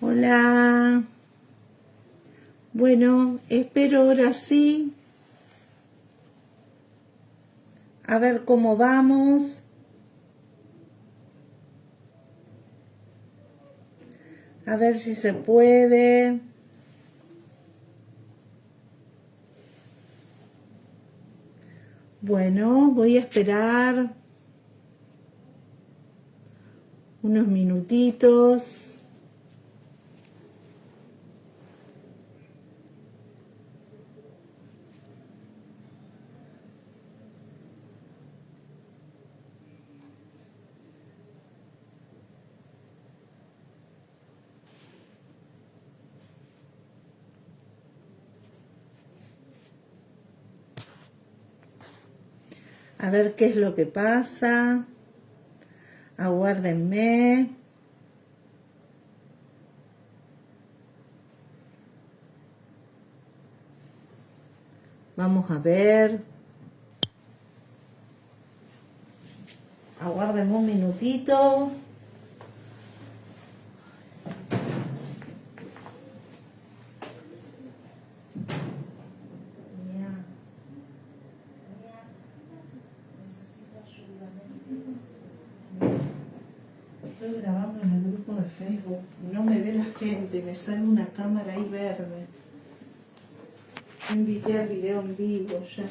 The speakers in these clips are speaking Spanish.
Hola. Bueno, espero ahora sí. A ver cómo vamos. A ver si se puede. Bueno, voy a esperar unos minutitos. A ver qué es lo que pasa. Aguárdenme. Vamos a ver. Aguárdenme un minutito. Estoy grabando en el grupo de Facebook. No me ve la gente. Me sale una cámara ahí verde. Invité al video en vivo ya.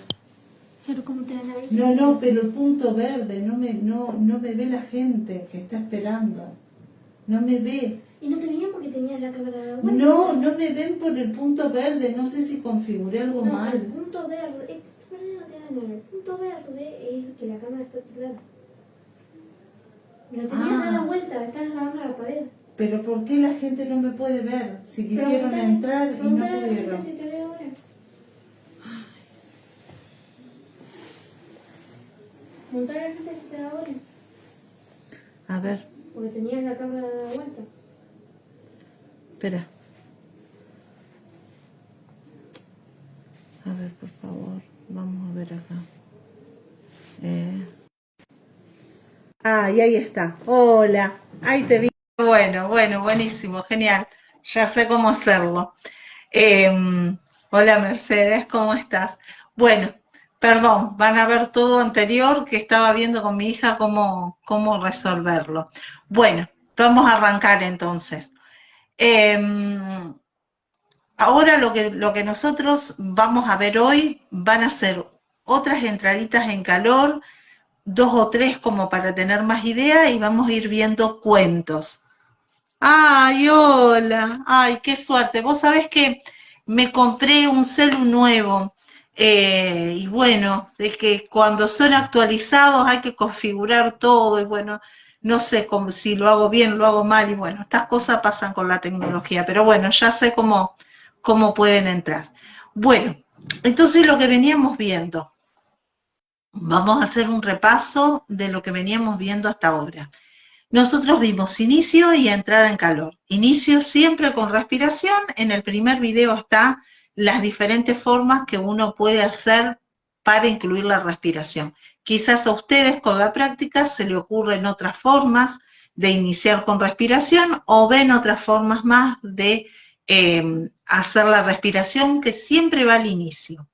Pero ¿cómo te van a ver? No, pero el punto verde, no me ve la gente que está esperando. No me ve. ¿Y no te veían porque tenías la cámara de vuelta? No me ven por el punto verde. No sé si configuré algo No, mal. el punto verde, no te van a ver. El punto verde es que la cámara está tirada. La tenías dada vuelta, estás grabando a la pared. Pero ¿por qué la gente no me puede ver? Si quisieron entrar y no pudieron. Si te ve ahora. Montar a la gente si te da ahora. A ver, Porque tenías la cámara dada vuelta. espera. A ver, por favor. Vamos a ver acá. Y ahí está. Hola. Ahí te vi. Bueno, buenísimo, genial. Ya sé cómo hacerlo. Hola Mercedes, ¿cómo estás? Bueno, perdón, van a ver todo anterior que estaba viendo con mi hija cómo resolverlo. Bueno, vamos a arrancar entonces. Ahora lo que nosotros vamos a ver hoy van a ser otras entraditas en calor, 2 o 3 como para tener más idea, y vamos a ir viendo cuentos. Ay, hola, ay, qué suerte. Vos sabés que me compré un celu nuevo, y bueno, es que cuando son actualizados hay que configurar todo y bueno, no sé si lo hago bien, lo hago mal y bueno, estas cosas pasan con la tecnología, pero bueno, ya sé cómo pueden entrar. Bueno, entonces lo que veníamos viendo, vamos a hacer un repaso de lo que veníamos viendo hasta ahora. Nosotros vimos inicio y entrada en calor. Inicio siempre con respiración. En el primer video está las diferentes formas que uno puede hacer para incluir la respiración. Quizás a ustedes con la práctica se le ocurren otras formas de iniciar con respiración o ven otras formas más de hacer la respiración que siempre va al inicio.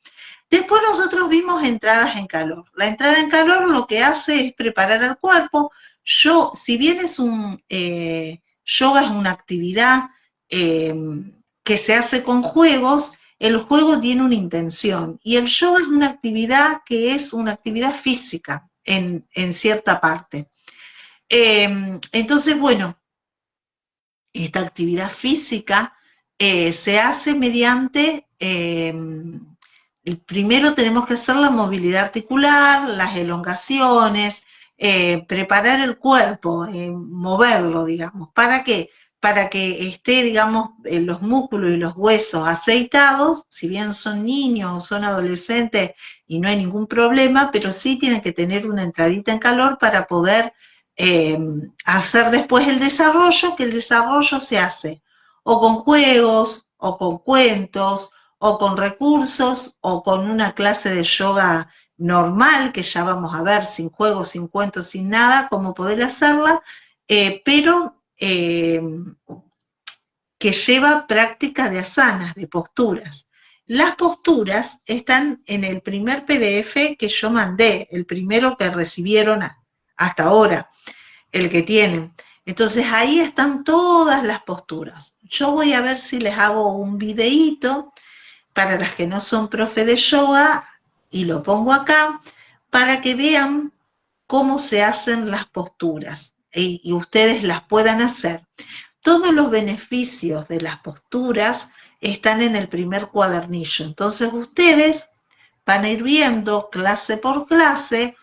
Después nosotros vimos entradas en calor. La entrada en calor lo que hace es preparar al cuerpo. Si bien es yoga es una actividad que se hace con juegos, el juego tiene una intención y el yoga es una actividad que es una actividad física en cierta parte. Entonces, bueno, esta actividad física se hace mediante primero tenemos que hacer la movilidad articular, las elongaciones, preparar el cuerpo, moverlo, digamos. ¿Para qué? Para que esté, digamos, los músculos y los huesos aceitados, si bien son niños o son adolescentes y no hay ningún problema, pero sí tienen que tener una entradita en calor para poder hacer después el desarrollo, que el desarrollo se hace o con juegos, o con cuentos, o con recursos, o con una clase de yoga normal, que ya vamos a ver, sin juegos, sin cuentos, sin nada, cómo poder hacerla, pero que lleva práctica de asanas, de posturas. Las posturas están en el primer PDF que yo mandé, el primero que recibieron hasta ahora, el que tienen. Entonces ahí están todas las posturas. Yo voy a ver si les hago un videíto para las que no son profe de yoga y lo pongo acá para que vean cómo se hacen las posturas y ustedes las puedan hacer. Todos los beneficios de las posturas están en el primer cuadernillo. Entonces ustedes van a ir viendo clase por clase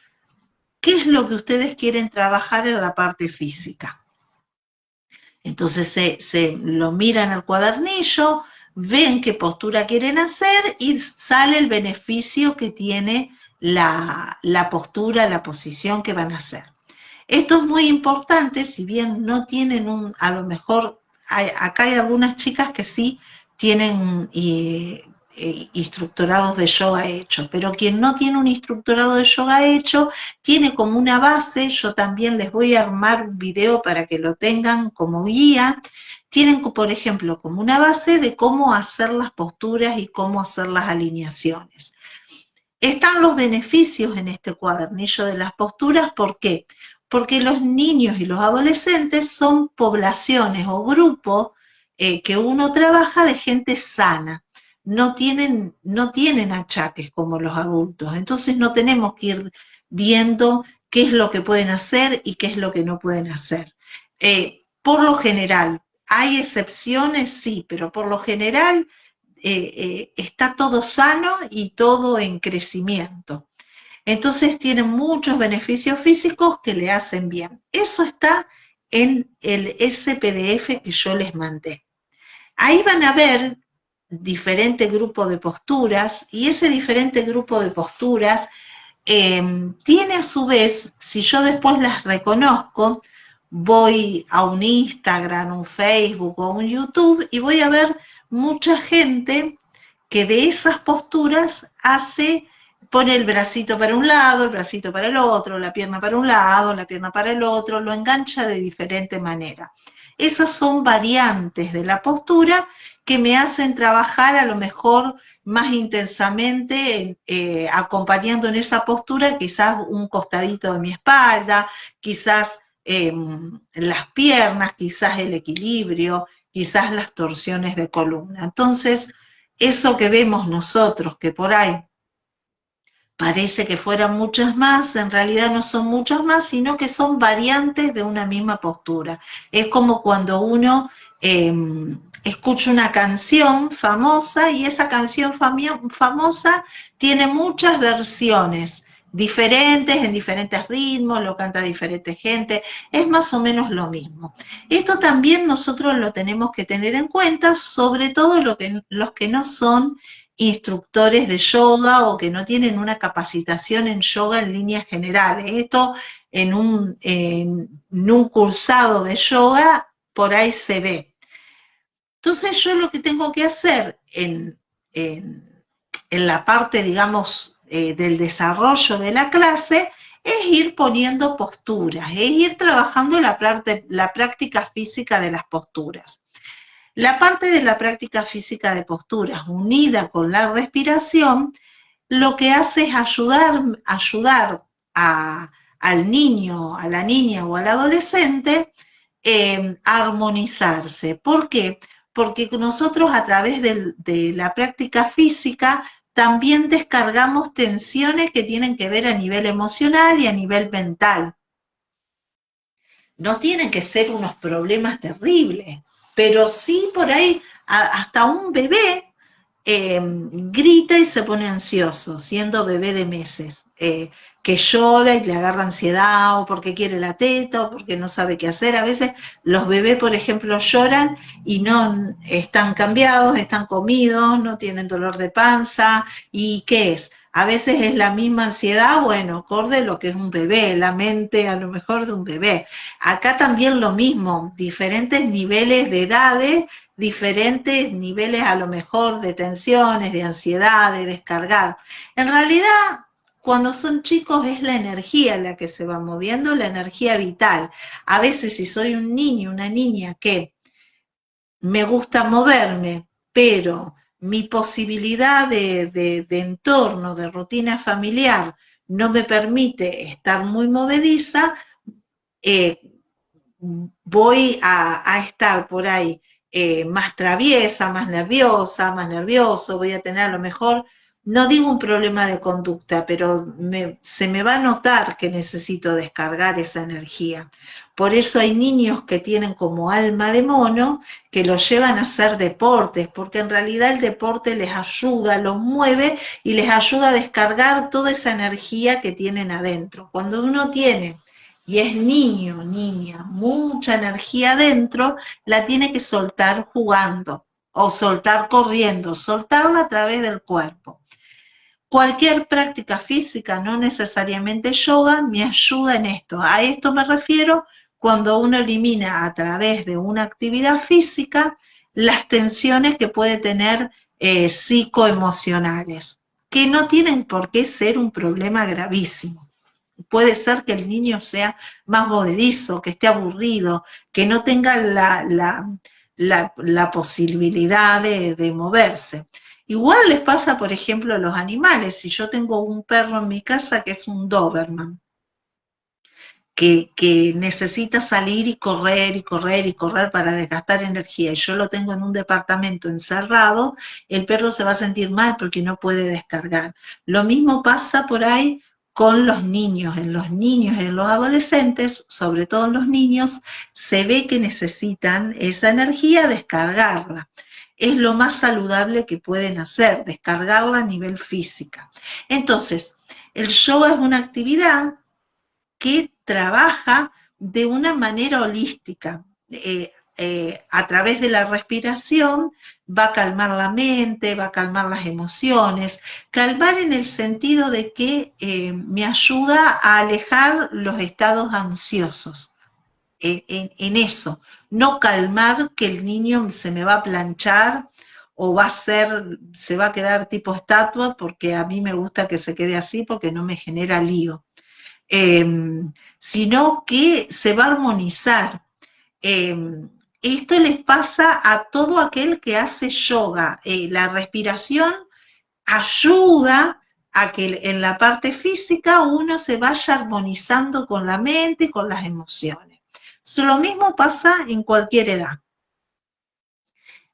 qué es lo que ustedes quieren trabajar en la parte física. Entonces se lo miran al cuadernillo, ven qué postura quieren hacer y sale el beneficio que tiene la postura, la posición que van a hacer. Esto es muy importante, si bien no tienen a lo mejor, acá hay algunas chicas que sí tienen instructorados de yoga hecho, pero quien no tiene un instructorado de yoga hecho, tiene como una base, yo también les voy a armar un video para que lo tengan como guía, tienen, por ejemplo, como una base de cómo hacer las posturas y cómo hacer las alineaciones. Están los beneficios en este cuadernillo de las posturas, ¿por qué? Porque los niños y los adolescentes son poblaciones o grupos que uno trabaja de gente sana, no tienen achaques como los adultos, entonces no tenemos que ir viendo qué es lo que pueden hacer y qué es lo que no pueden hacer. Por lo general, ¿hay excepciones? Sí, pero por lo general está todo sano y todo en crecimiento. Entonces tienen muchos beneficios físicos que le hacen bien. Eso está en el SPDF que yo les mandé. Ahí van a ver diferentes grupos de posturas y ese diferente grupo de posturas tiene a su vez, si yo después las reconozco, voy a un Instagram, un Facebook o un YouTube y voy a ver mucha gente que de esas posturas pone el bracito para un lado, el bracito para el otro, la pierna para un lado, la pierna para el otro, lo engancha de diferente manera. Esas son variantes de la postura que me hacen trabajar a lo mejor más intensamente, acompañando en esa postura quizás un costadito de mi espalda, quizás las piernas, quizás el equilibrio, quizás las torsiones de columna. Entonces, eso que vemos nosotros, que por ahí parece que fueran muchas más, en realidad no son muchas más, sino que son variantes de una misma postura. Es como cuando uno escucha una canción famosa y esa canción famosa tiene muchas versiones diferentes, en diferentes ritmos, lo canta diferente gente, es más o menos lo mismo. Esto también nosotros lo tenemos que tener en cuenta, sobre todo los que no son instructores de yoga o que no tienen una capacitación en yoga en líneas generales. Esto en un cursado de yoga por ahí se ve. Entonces yo lo que tengo que hacer en la parte, digamos, del desarrollo de la clase es ir poniendo posturas, es ir trabajando la práctica física de las posturas. La parte de la práctica física de posturas unida con la respiración, lo que hace es ayudar al niño, a la niña o al adolescente a armonizarse. ¿Por qué? Porque nosotros a través de la práctica física también descargamos tensiones que tienen que ver a nivel emocional y a nivel mental. No tienen que ser unos problemas terribles, pero sí por ahí hasta un bebé grita y se pone ansioso, siendo bebé de meses, que llora y le agarra ansiedad o porque quiere la teta o porque no sabe qué hacer. A veces los bebés, por ejemplo, lloran y no están cambiados, están comidos, no tienen dolor de panza. ¿Y qué es? A veces es la misma ansiedad, bueno, acorde lo que es un bebé, la mente a lo mejor de un bebé. Acá también lo mismo, diferentes niveles de edades, diferentes niveles a lo mejor de tensiones, de ansiedad, de descargar. En realidad, cuando son chicos es la energía la que se va moviendo, la energía vital. A veces si soy un niño, una niña que me gusta moverme, pero mi posibilidad de entorno, de rutina familiar, no me permite estar muy movediza, eh, voy a estar por ahí más traviesa, más nervioso, voy a tener a lo mejor, no digo un problema de conducta, pero se me va a notar que necesito descargar esa energía. Por eso hay niños que tienen como alma de mono, que los llevan a hacer deportes, porque en realidad el deporte les ayuda, los mueve y les ayuda a descargar toda esa energía que tienen adentro. Cuando uno tiene y es niño, niña, mucha energía adentro, la tiene que soltar jugando o soltar corriendo, soltarla a través del cuerpo. Cualquier práctica física, no necesariamente yoga, me ayuda en esto. A esto me refiero cuando uno elimina a través de una actividad física las tensiones que puede tener psicoemocionales, que no tienen por qué ser un problema gravísimo. Puede ser que el niño sea más movedizo, que esté aburrido, que no tenga la posibilidad de moverse. Igual les pasa, por ejemplo, a los animales. Si yo tengo un perro en mi casa que es un Doberman, que necesita salir y correr y correr y correr para desgastar energía, y yo lo tengo en un departamento encerrado, el perro se va a sentir mal porque no puede descargar. Lo mismo pasa por ahí con los niños. En los niños y en los adolescentes, sobre todo en los niños, se ve que necesitan esa energía, descargarla. Es lo más saludable que pueden hacer, descargarla a nivel física. Entonces, el yoga es una actividad que trabaja de una manera holística. A través de la respiración va a calmar la mente, va a calmar las emociones, calmar en el sentido de que me ayuda a alejar los estados ansiosos. En eso, no calmar que el niño se me va a planchar o se va a quedar tipo estatua, porque a mí me gusta que se quede así porque no me genera lío. Sino que se va a armonizar. Esto les pasa a todo aquel que hace yoga. La respiración ayuda a que en la parte física uno se vaya armonizando con la mente y con las emociones. Lo mismo pasa en cualquier edad.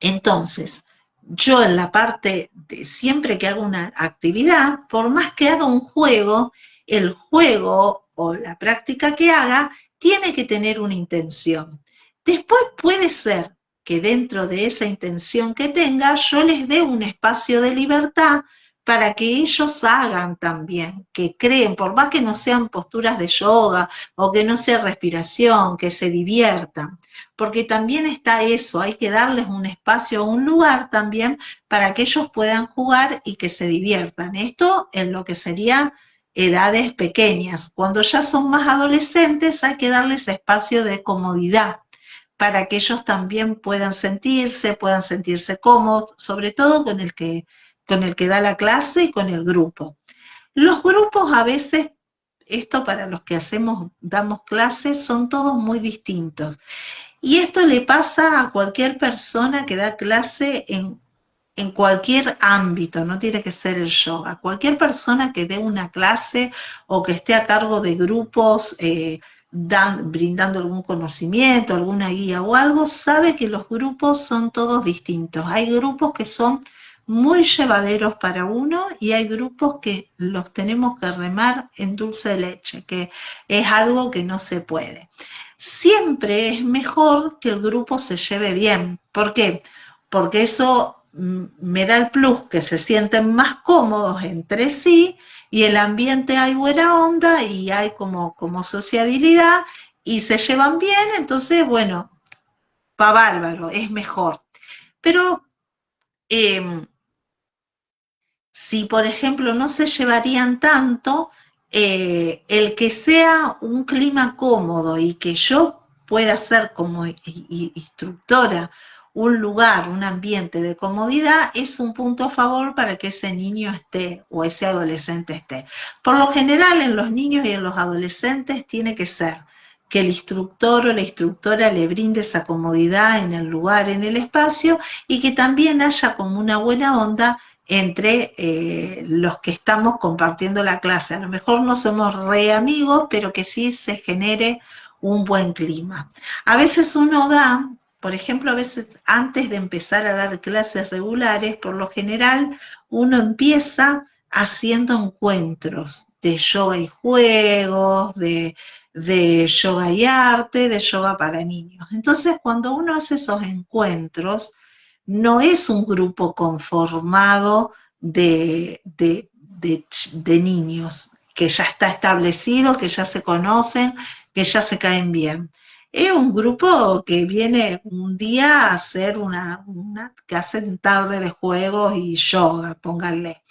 Entonces, yo en la parte de siempre que hago una actividad, por más que haga un juego, el juego o la práctica que haga tiene que tener una intención. Después puede ser que dentro de esa intención que tenga, yo les dé un espacio de libertad para que ellos hagan también, que creen, por más que no sean posturas de yoga o que no sea respiración, que se diviertan, porque también está eso, hay que darles un espacio o un lugar también para que ellos puedan jugar y que se diviertan. Esto en lo que sería edades pequeñas. Cuando ya son más adolescentes hay que darles espacio de comodidad para que ellos también puedan sentirse cómodos, sobre todo con el que da la clase y con el grupo. Los grupos a veces, esto para los que damos clases, son todos muy distintos. Y esto le pasa a cualquier persona que da clase en cualquier ámbito, no tiene que ser el yoga. Cualquier persona que dé una clase o que esté a cargo de grupos brindando algún conocimiento, alguna guía o algo, sabe que los grupos son todos distintos. Hay grupos que son muy llevaderos para uno y hay grupos que los tenemos que remar en dulce de leche, que es algo que no se puede. Siempre es mejor que el grupo se lleve bien. ¿Por qué? Porque eso me da el plus que se sienten más cómodos entre sí y el ambiente hay buena onda y hay como sociabilidad y se llevan bien, entonces, bueno, va bárbaro, es mejor. Pero si, por ejemplo, no se llevarían tanto, el que sea un clima cómodo y que yo pueda ser como instructora un lugar, un ambiente de comodidad, es un punto a favor para que ese niño esté o ese adolescente esté. Por lo general, en los niños y en los adolescentes tiene que ser que el instructor o la instructora le brinde esa comodidad en el lugar, en el espacio, y que también haya como una buena onda entre los que estamos compartiendo la clase. A lo mejor no somos re amigos, pero que sí se genere un buen clima. A veces uno da, por ejemplo, a veces antes de empezar a dar clases regulares, por lo general uno empieza haciendo encuentros de yoga y juegos, de yoga y arte, de yoga para niños. Entonces, cuando uno hace esos encuentros, no es un grupo conformado de niños que ya está establecido, que ya se conocen, que ya se caen bien. Es un grupo que viene un día a hacer que hacen tarde de juegos y yoga, pónganle.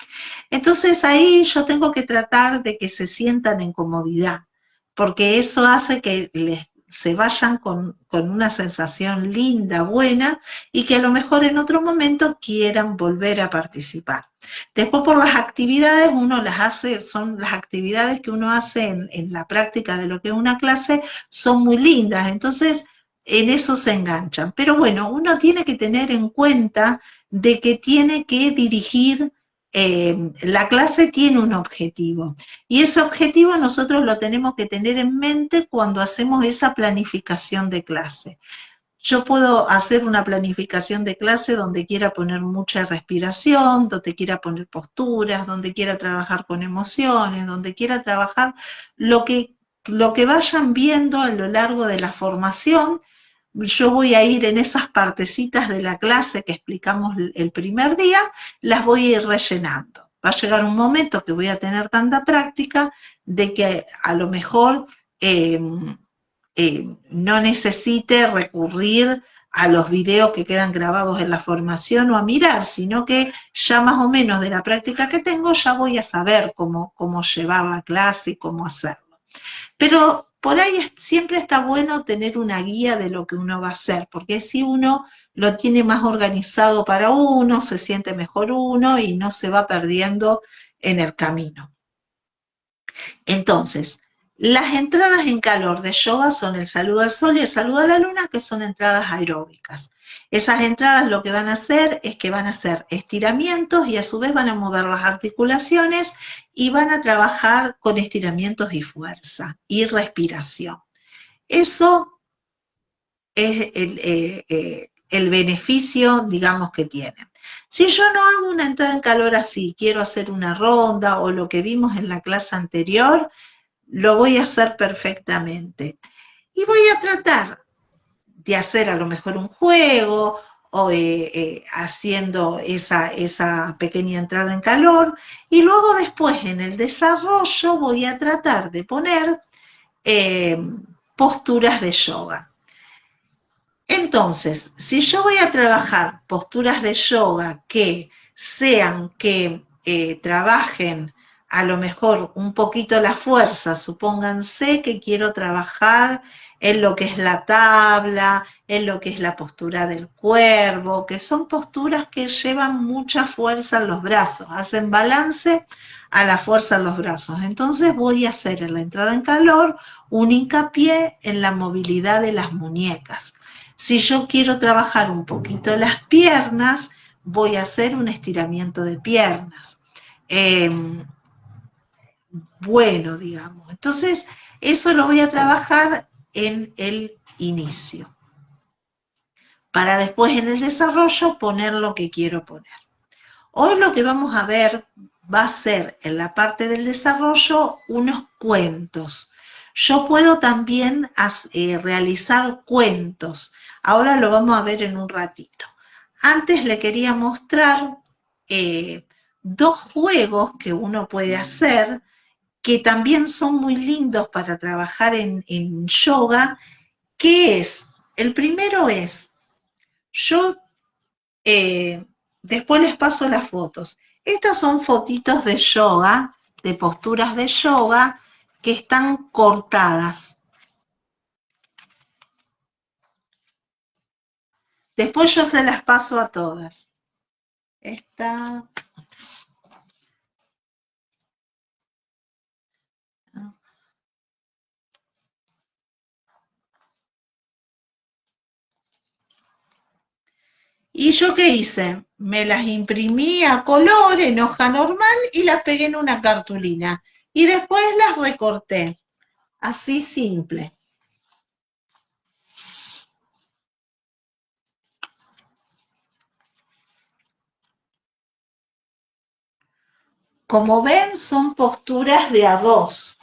Entonces ahí yo tengo que tratar de que se sientan en comodidad, porque eso hace que se vayan con una sensación linda, buena, y que a lo mejor en otro momento quieran volver a participar. Después por las actividades, uno las hace, son las actividades que uno hace en la práctica de lo que es una clase, son muy lindas, entonces en eso se enganchan. Pero bueno, uno tiene que tener en cuenta de que tiene que dirigir la clase tiene un objetivo y ese objetivo nosotros lo tenemos que tener en mente cuando hacemos esa planificación de clase. Yo puedo hacer una planificación de clase donde quiera poner mucha respiración, donde quiera poner posturas, donde quiera trabajar con emociones, donde quiera trabajar lo que vayan viendo a lo largo de la formación. Yo voy a ir en esas partecitas de la clase que explicamos el primer día, las voy a ir rellenando. Va a llegar un momento que voy a tener tanta práctica de que a lo mejor eh, no necesite recurrir a los videos que quedan grabados en la formación o a mirar, sino que ya más o menos de la práctica que tengo ya voy a saber cómo llevar la clase y cómo hacerlo. Pero por ahí siempre está bueno tener una guía de lo que uno va a hacer, porque si uno lo tiene más organizado para uno, se siente mejor uno y no se va perdiendo en el camino. Entonces, las entradas en calor de yoga son el saludo al sol y el saludo a la luna, que son entradas aeróbicas. Esas entradas lo que van a hacer es que van a hacer estiramientos y a su vez van a mover las articulaciones y van a trabajar con estiramientos y fuerza y respiración. Eso es el beneficio, digamos, que tienen. Si yo no hago una entrada en calor así, quiero hacer una ronda o lo que vimos en la clase anterior, lo voy a hacer perfectamente. Y voy a tratar de hacer a lo mejor un juego o haciendo esa pequeña entrada en calor y luego después en el desarrollo voy a tratar de poner eh, posturas de yoga. Entonces, si yo voy a trabajar posturas de yoga que sean que trabajen a lo mejor un poquito la fuerza, supónganse que quiero trabajar en lo que es la tabla, en lo que es la postura del cuervo, que son posturas que llevan mucha fuerza en los brazos, hacen balance a la fuerza en los brazos. Entonces voy a hacer en la entrada en calor un hincapié en la movilidad de las muñecas. Si yo quiero trabajar un poquito las piernas, voy a hacer un estiramiento de piernas. Eh, bueno, digamos. Entonces, eso lo voy a trabajar en el inicio, para después en el desarrollo poner lo que quiero poner. Hoy lo que vamos a ver va a ser en la parte del desarrollo unos cuentos. Yo puedo también realizar cuentos. Ahora lo vamos a ver en un ratito. Antes le quería mostrar dos juegos que uno puede hacer que también son muy lindos para trabajar en yoga, que es, el primero es, yo después les paso las fotos. Estas son fotitos de yoga, de posturas de yoga que están cortadas. Después yo se las paso a todas. Esta. ¿Y yo qué hice? Me las imprimí a color en hoja normal y las pegué en una cartulina. Y después las recorté. Así simple. Como ven, son posturas de a dos.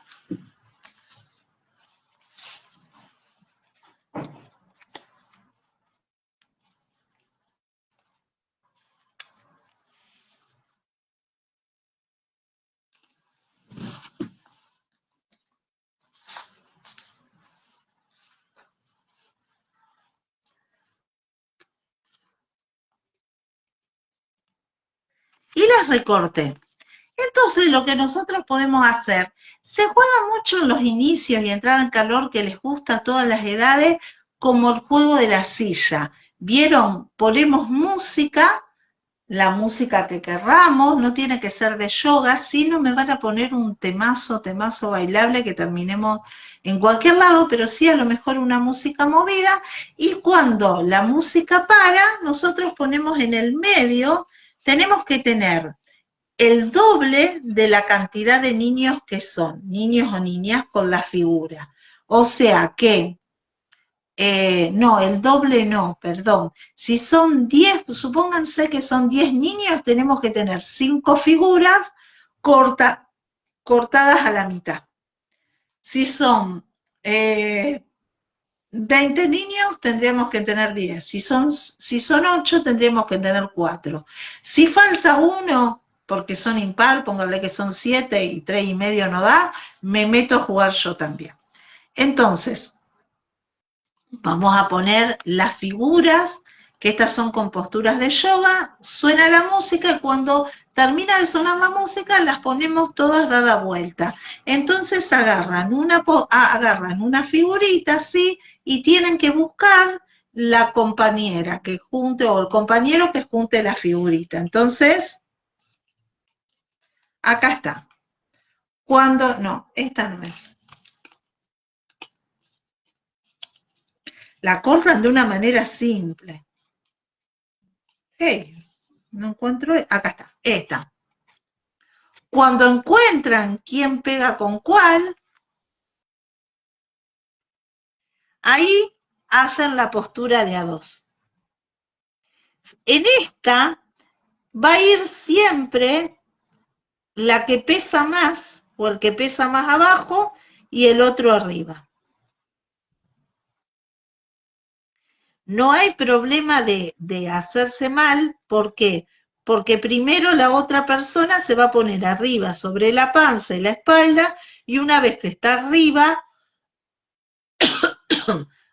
Y las recorté. Entonces, lo que nosotros podemos hacer, se juega mucho en los inicios y entrada en calor que les gusta a todas las edades, como el juego de la silla. ¿Vieron? Ponemos música, la música que querramos, no tiene que ser de yoga, sino me van a poner un temazo bailable que terminemos en cualquier lado, pero sí a lo mejor una música movida, y cuando la música para, nosotros ponemos en el medio, tenemos que tener el doble de la cantidad de niños que son, niños o niñas con la figura. O sea que, no, el doble no, perdón. Si son 10, supónganse que son 10 niños, tenemos que tener 5 figuras cortadas a la mitad. Si son 20 niños, tendríamos que tener 10. Si son 8, tendríamos que tener 4. Si falta uno, porque son impar, póngale que son 7 y 3 y medio no da, me meto a jugar yo también. Entonces, vamos a poner las figuras, que estas son con posturas de yoga, suena la música y cuando termina de sonar la música las ponemos todas dada vuelta. Entonces agarran una figurita así y tienen que buscar la compañera que junte o el compañero que junte la figurita. Entonces, acá está. No, esta no es. La corran de una manera simple. Hey, no encuentro, acá está, esta. Cuando encuentran quién pega con cuál, ahí hacen la postura de a dos. En esta va a ir siempre la que pesa más o el que pesa más abajo y el otro arriba. No hay problema de hacerse mal, ¿por qué? Porque primero la otra persona se va a poner arriba sobre la panza y la espalda y una vez que está arriba,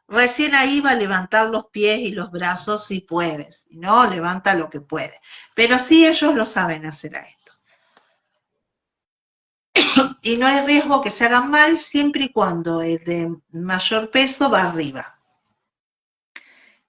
recién ahí va a levantar los pies y los brazos si puedes, si no, levanta lo que puede. Pero sí ellos lo saben hacer a esto. Y no hay riesgo que se hagan mal siempre y cuando el de mayor peso va arriba.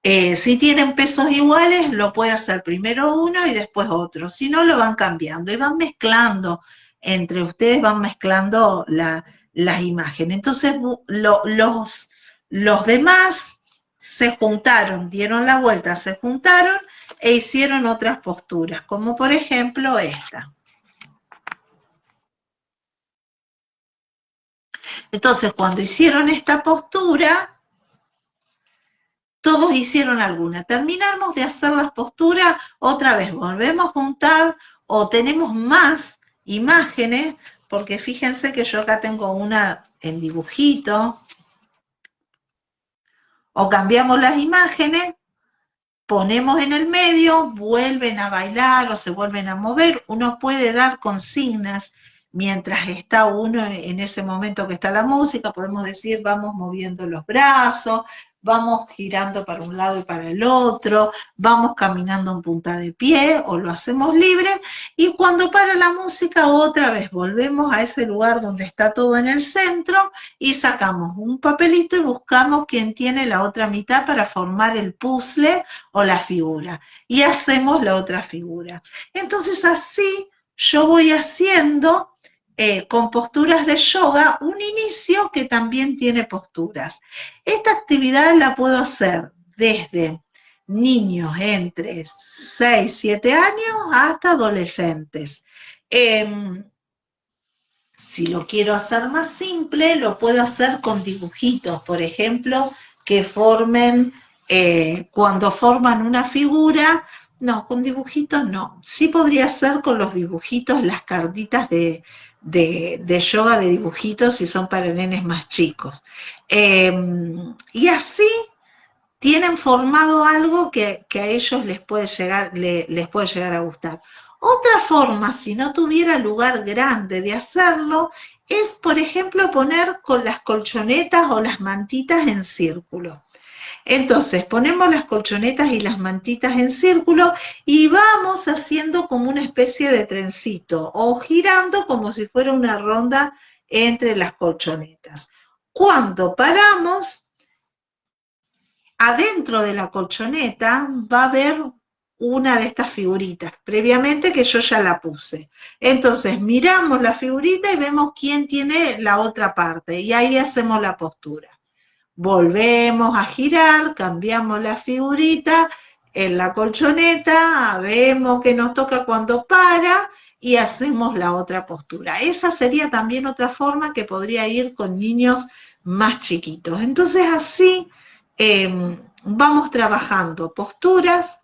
Si tienen pesos iguales, lo puede hacer primero uno y después otro. Si no, lo van cambiando y van mezclando. Entre ustedes van mezclando las imágenes. Entonces, los demás se juntaron, dieron la vuelta, se juntaron e hicieron otras posturas, como por ejemplo esta. Entonces, cuando hicieron esta postura, todos hicieron alguna. Terminamos de hacer las posturas, otra vez volvemos a juntar o tenemos más imágenes, porque fíjense que yo acá tengo una en dibujito, o cambiamos las imágenes, ponemos en el medio, vuelven a bailar o se vuelven a mover, uno puede dar consignas mientras está uno en ese momento que está la música, podemos decir vamos moviendo los brazos, vamos girando para un lado y para el otro, vamos caminando en punta de pie o lo hacemos libre y cuando para la música otra vez volvemos a ese lugar donde está todo en el centro y sacamos un papelito y buscamos quién tiene la otra mitad para formar el puzzle o la figura y hacemos la otra figura. Entonces así yo voy haciendo con posturas de yoga, un inicio que también tiene posturas. Esta actividad la puedo hacer desde niños entre 6, 7 años hasta adolescentes. Si lo quiero hacer más simple, lo puedo hacer con dibujitos, por ejemplo, que formen, cuando forman una figura, no, con dibujitos no. Sí podría ser con los dibujitos, las cartitas de yoga de dibujitos si son para nenes más chicos. Y así tienen formado algo que a ellos les puede llegar a gustar. Otra forma, si no tuviera lugar grande de hacerlo, es, por ejemplo, poner con las colchonetas o las mantitas en círculo. Entonces, ponemos las colchonetas y las mantitas en círculo y vamos haciendo como una especie de trencito o girando como si fuera una ronda entre las colchonetas. Cuando paramos, adentro de la colchoneta va a haber una de estas figuritas, previamente que yo ya la puse. Entonces miramos la figurita y vemos quién tiene la otra parte y ahí hacemos la postura. Volvemos a girar, cambiamos la figurita en la colchoneta, vemos que nos toca cuando para y hacemos la otra postura. Esa sería también otra forma que podría ir con niños más chiquitos. Entonces así vamos trabajando posturas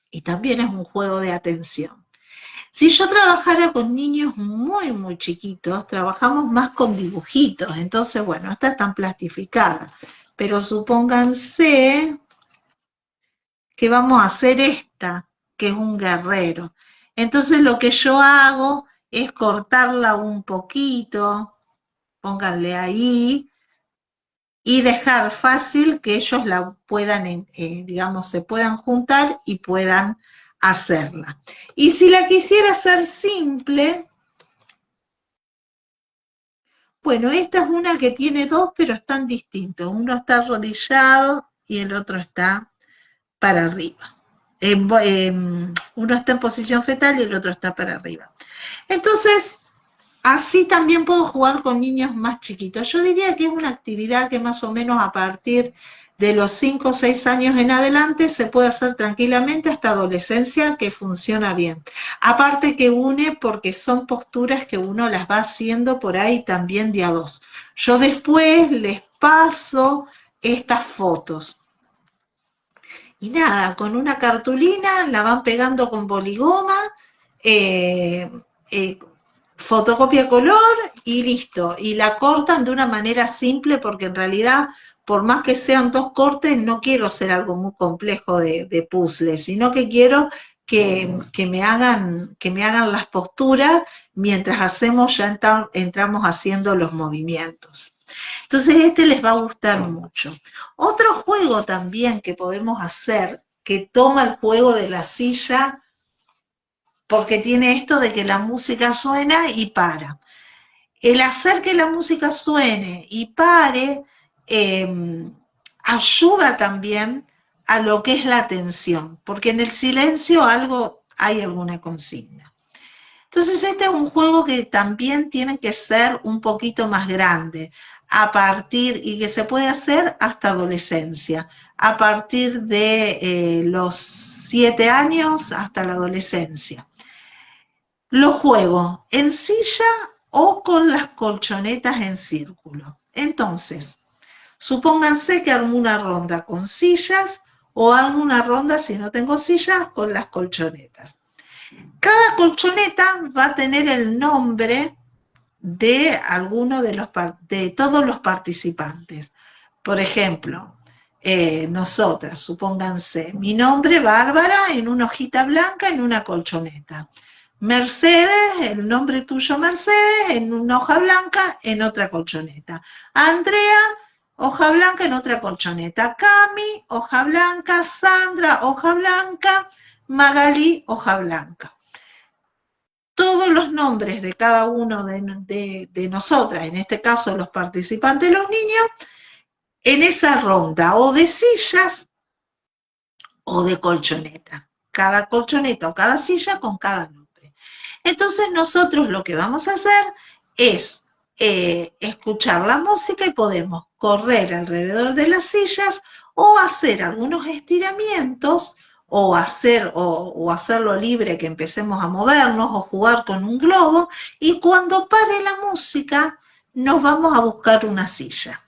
y también es un juego de atención. Si yo trabajara con niños muy, muy chiquitos, trabajamos más con dibujitos, entonces, bueno, esta es tan plastificada, pero supónganse que vamos a hacer esta, que es un guerrero. Entonces lo que yo hago es cortarla un poquito, pónganle ahí, y dejar fácil que ellos la puedan, digamos, se puedan juntar y puedan hacerla. Y si la quisiera hacer simple, bueno, esta es una que tiene dos, pero están distintos. Uno está arrodillado y el otro está para arriba. Uno está en posición fetal y el otro está para arriba. Entonces, así también puedo jugar con niños más chiquitos. Yo diría que es una actividad que más o menos a partir de los 5 o 6 años en adelante se puede hacer tranquilamente hasta adolescencia, que funciona bien. Aparte que une porque son posturas que uno las va haciendo por ahí también de a dos. Yo después les paso estas fotos. Y nada, con una cartulina la van pegando con boligoma, eh, eh, fotocopia color y listo. Y la cortan de una manera simple porque en realidad, por más que sean dos cortes, no quiero hacer algo muy complejo de puzzle, sino que quiero que me hagan las posturas mientras entramos haciendo los movimientos. Entonces este les va a gustar mucho. Otro juego también que podemos hacer, que toma el juego de la silla, porque tiene esto de que la música suena y para. El hacer que la música suene y pare ayuda también a lo que es la atención, porque en el silencio hay alguna consigna. Entonces este es un juego que también tiene que ser un poquito más grande, y que se puede hacer hasta adolescencia, a partir de los 7 años hasta la adolescencia. Lo juego en silla o con las colchonetas en círculo. Entonces, supónganse que hago una ronda con sillas o hago una ronda, si no tengo sillas, con las colchonetas. Cada colchoneta va a tener el nombre de alguno de todos los participantes. Por ejemplo, nosotras, supónganse, mi nombre, Bárbara, en una hojita blanca en una colchoneta. Mercedes, el nombre tuyo, Mercedes, en una hoja blanca en otra colchoneta. Andrea, hoja blanca en otra colchoneta. Cami, hoja blanca. Sandra, hoja blanca. Magalí, hoja blanca. Todos los nombres de cada uno de nosotras, en este caso los participantes, los niños, en esa ronda o de sillas o de colchoneta. Cada colchoneta o cada silla con cada nombre. Entonces nosotros lo que vamos a hacer es escuchar la música y podemos correr alrededor de las sillas o hacer algunos estiramientos o hacerlo libre que empecemos a movernos o jugar con un globo y cuando pare la música nos vamos a buscar una silla.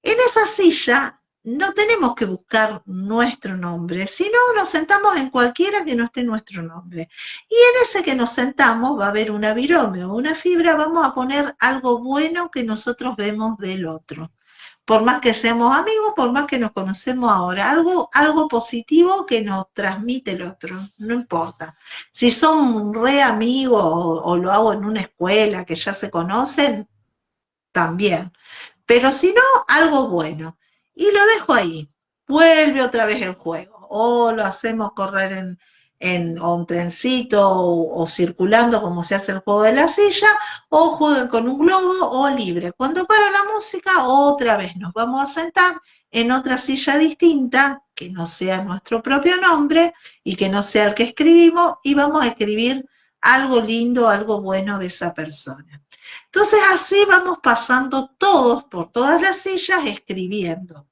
En esa silla no tenemos que buscar nuestro nombre, sino nos sentamos en cualquiera que no esté nuestro nombre. Y en ese que nos sentamos va a haber una virome o una fibra, vamos a poner algo bueno que nosotros vemos del otro. Por más que seamos amigos, por más que nos conocemos ahora, algo positivo que nos transmite el otro, no importa. Si son re amigos o lo hago en una escuela que ya se conocen, también. Pero si no, algo bueno. Y lo dejo ahí. Vuelve otra vez el juego. O lo hacemos correr en o un trencito o circulando como se hace el juego de la silla, o jueguen con un globo o libre. Cuando para la música, otra vez nos vamos a sentar en otra silla distinta, que no sea nuestro propio nombre y que no sea el que escribimos, y vamos a escribir algo lindo, algo bueno de esa persona. Entonces así vamos pasando todos por todas las sillas escribiendo.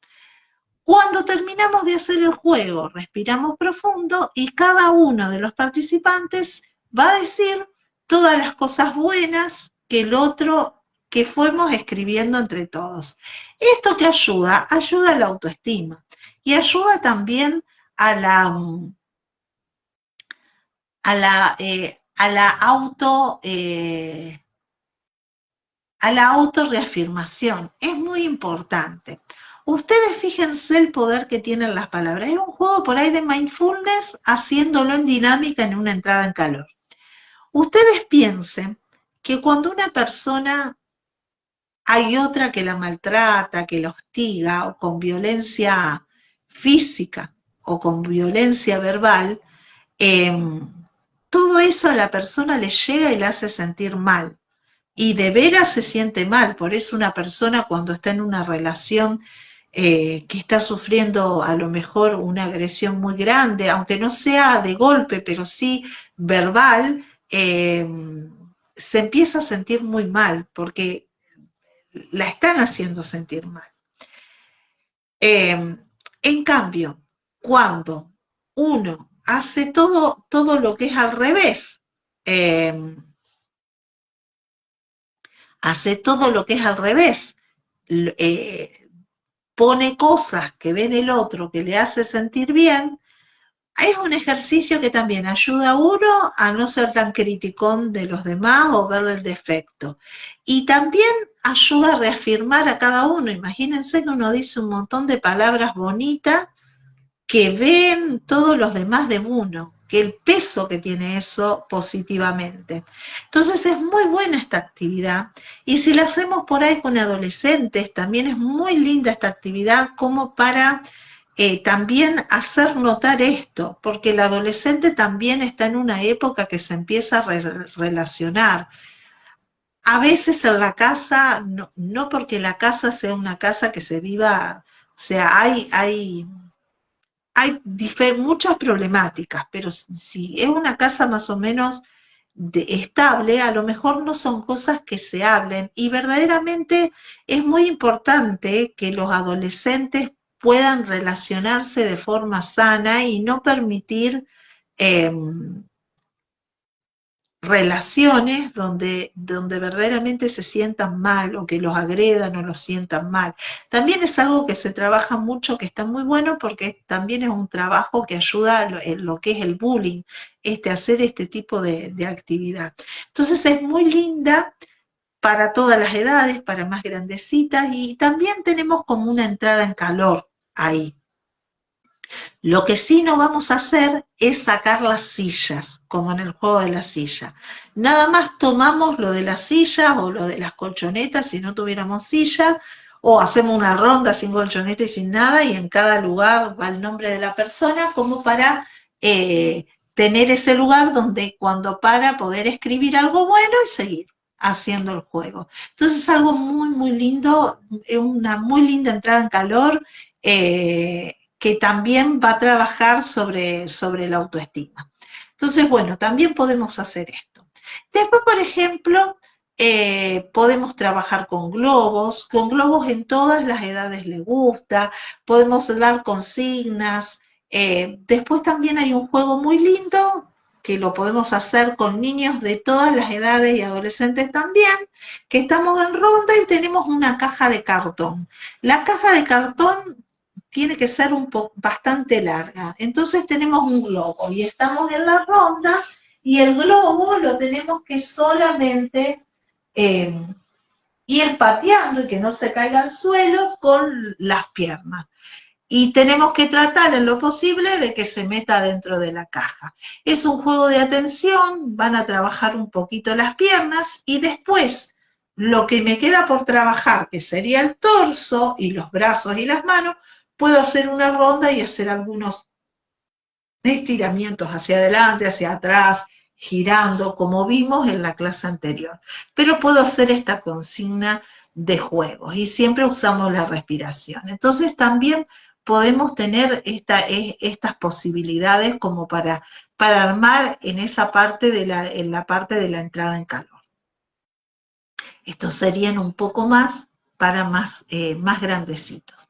Cuando terminamos de hacer el juego, respiramos profundo y cada uno de los participantes va a decir todas las cosas buenas que el otro, que fuimos escribiendo entre todos. ¿Esto que ayuda? Ayuda a la autoestima y ayuda también a la, a la auto... a la autorreafirmación. Es muy importante. Ustedes fíjense el poder que tienen las palabras. Es un juego por ahí de mindfulness haciéndolo en dinámica en una entrada en calor. Ustedes piensen que cuando una persona hay otra que la maltrata, que la hostiga o con violencia física o con violencia verbal, eh, todo eso a la persona le llega y le hace sentir mal. Y de veras se siente mal, por eso una persona cuando está en una relación que está sufriendo a lo mejor una agresión muy grande, aunque no sea de golpe, pero sí verbal, se empieza a sentir muy mal porque la están haciendo sentir mal. En cambio, cuando uno hace todo lo que es al revés, hace todo lo que es al revés, pone cosas que ve en el otro que le hace sentir bien, es un ejercicio que también ayuda a uno a no ser tan criticón de los demás o verle el defecto. Y también ayuda a reafirmar a cada uno. Imagínense que uno dice un montón de palabras bonitas que ven todos los demás de uno, que el peso que tiene eso positivamente. Entonces es muy buena esta actividad y si la hacemos por ahí con adolescentes, también es muy linda esta actividad como para también hacer notar esto, porque el adolescente también está en una época que se empieza a relacionar. A veces en la casa, no porque la casa sea una casa que se viva, o sea, hay muchas problemáticas, pero si es una casa más o menos estable, a lo mejor no son cosas que se hablen y verdaderamente es muy importante que los adolescentes puedan relacionarse de forma sana y no permitir eh, relaciones donde verdaderamente se sientan mal o que los agredan o los sientan mal. También es algo que se trabaja mucho, que está muy bueno porque también es un trabajo que ayuda en lo que es el bullying, hacer este tipo de actividad. Entonces es muy linda para todas las edades, para más grandecitas y también tenemos como una entrada en calor ahí. Lo que sí no vamos a hacer es sacar las sillas, como en el juego de la silla. Nada más tomamos lo de las sillas o lo de las colchonetas si no tuviéramos silla, o hacemos una ronda sin colchoneta y sin nada, y en cada lugar va el nombre de la persona, como para tener ese lugar donde cuando para poder escribir algo bueno y seguir haciendo el juego. Entonces es algo muy, muy lindo, una muy linda entrada en calor, que también va a trabajar sobre la autoestima. Entonces, bueno, también podemos hacer esto. Después, por ejemplo, Podemos trabajar con globos en todas las edades le gusta, podemos dar consignas. Después también hay un juego muy lindo que lo podemos hacer con niños de todas las edades y adolescentes también, que estamos en ronda y tenemos una caja de cartón. La caja de cartón tiene que ser bastante larga, entonces tenemos un globo y estamos en la ronda y el globo lo tenemos que solamente eh, ir pateando y que no se caiga al suelo con las piernas. Y tenemos que tratar en lo posible de que se meta dentro de la caja. Es un juego de atención, van a trabajar un poquito las piernas y después lo que me queda por trabajar, que sería el torso y los brazos y las manos, puedo hacer una ronda y hacer algunos estiramientos hacia adelante, hacia atrás, girando, como vimos en la clase anterior. Pero puedo hacer esta consigna de juegos y siempre usamos la respiración. Entonces también podemos tener estas posibilidades como para armar en esa parte en la parte de la entrada en calor. Estos serían un poco más para más grandecitos.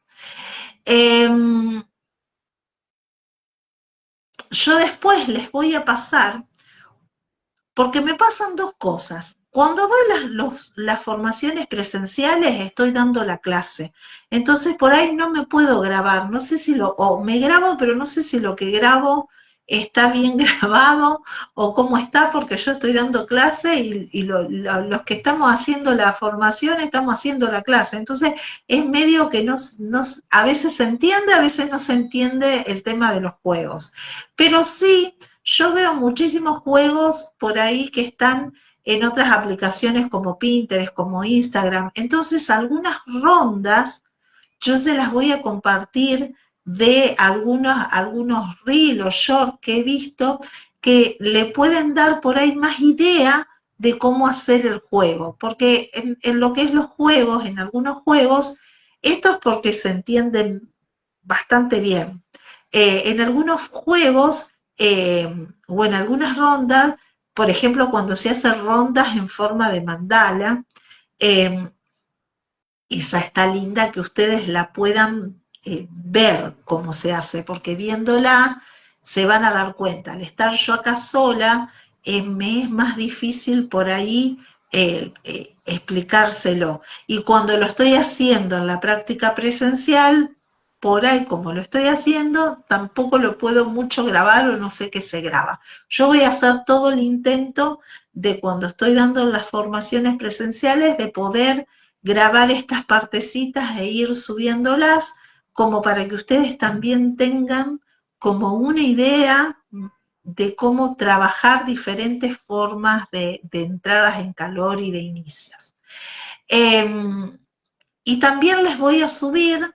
Yo después les voy a pasar, porque me pasan dos cosas. Cuando doy las formaciones presenciales, estoy dando la clase. Entonces, por ahí no me puedo grabar. No sé si o me grabo, pero no sé si lo que grabo está bien grabado o cómo está, porque yo estoy dando clase y los que estamos haciendo la formación estamos haciendo la clase. Entonces, es medio que a veces se entiende, a veces no se entiende el tema de los juegos. Pero sí, yo veo muchísimos juegos por ahí que están en otras aplicaciones como Pinterest, como Instagram. Entonces, algunas rondas yo se las voy a compartir de algunos reels o shorts que he visto que le pueden dar por ahí más idea de cómo hacer el juego. Porque en lo que es los juegos, en algunos juegos, esto es porque se entienden bastante bien. En algunos juegos o en algunas rondas, por ejemplo, cuando se hacen rondas en forma de mandala, eh, esa está linda que ustedes la puedan ver cómo se hace, porque viéndola se van a dar cuenta. Al estar yo acá sola, me es más difícil por ahí explicárselo. Y cuando lo estoy haciendo en la práctica presencial, por ahí como lo estoy haciendo, tampoco lo puedo mucho grabar o no sé qué se graba. Yo voy a hacer todo el intento de cuando estoy dando las formaciones presenciales de poder grabar estas partecitas e ir subiéndolas como para que ustedes también tengan como una idea de cómo trabajar diferentes formas de entradas en calor y de inicios. Y también les voy a subir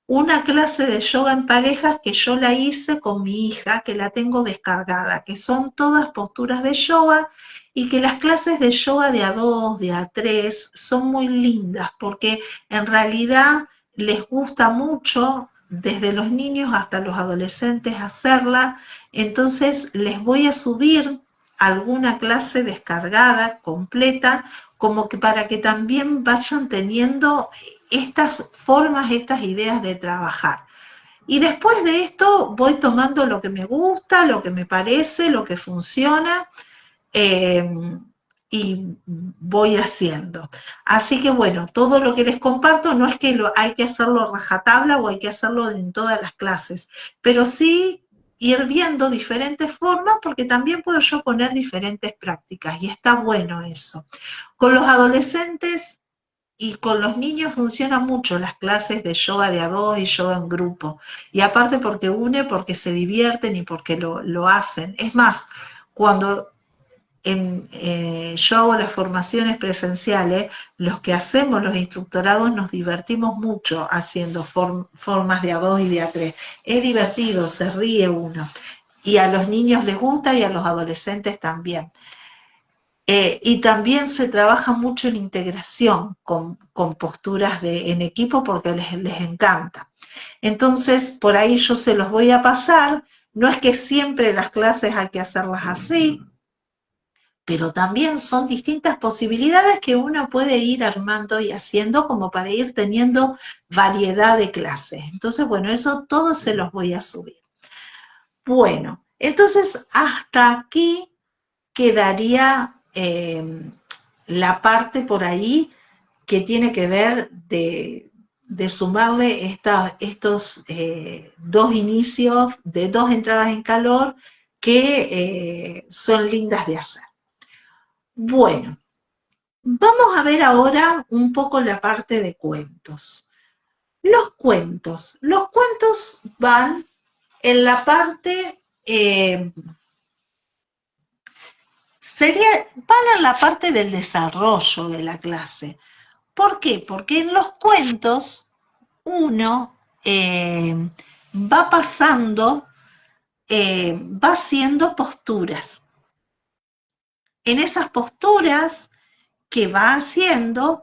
una clase de yoga en parejas que yo la hice con mi hija, que la tengo descargada, que son todas posturas de yoga y que las clases de yoga de A2, de A3 son muy lindas porque en realidad les gusta mucho desde los niños hasta los adolescentes hacerla. Entonces les voy a subir alguna clase descargada, completa, como que para que también vayan teniendo estas formas, estas ideas de trabajar. Y después de esto voy tomando lo que me gusta, lo que me parece, lo que funciona eh, y voy haciendo. Así que bueno, todo lo que les comparto no es que hay que hacerlo rajatabla o hay que hacerlo en todas las clases, pero sí ir viendo diferentes formas porque también puedo yo poner diferentes prácticas y está bueno eso. Con los adolescentes y con los niños funcionan mucho las clases de yoga de a dos y yoga en grupo. Y aparte porque porque se divierten y porque lo hacen. Es más, cuando yo hago las formaciones presenciales, los que hacemos los instructorados nos divertimos mucho haciendo formas de a dos y de a tres. Es divertido, se ríe uno. Y a los niños les gusta y a los adolescentes también. Y también se trabaja mucho en integración con posturas en equipo porque les encanta. Entonces, por ahí yo se los voy a pasar. No es que siempre las clases hay que hacerlas así, pero también son distintas posibilidades que uno puede ir armando y haciendo como para ir teniendo variedad de clases. Entonces, bueno, eso todo se los voy a subir. Bueno, entonces hasta aquí quedaría la parte por ahí que tiene que ver de sumarle estos dos inicios de dos entradas en calor que son lindas de hacer. Bueno, vamos a ver ahora un poco la parte de cuentos. Los cuentos van en la parte, van en la parte del desarrollo de la clase. ¿Por qué? Porque en los cuentos uno va pasando, va haciendo posturas. En esas posturas que va haciendo,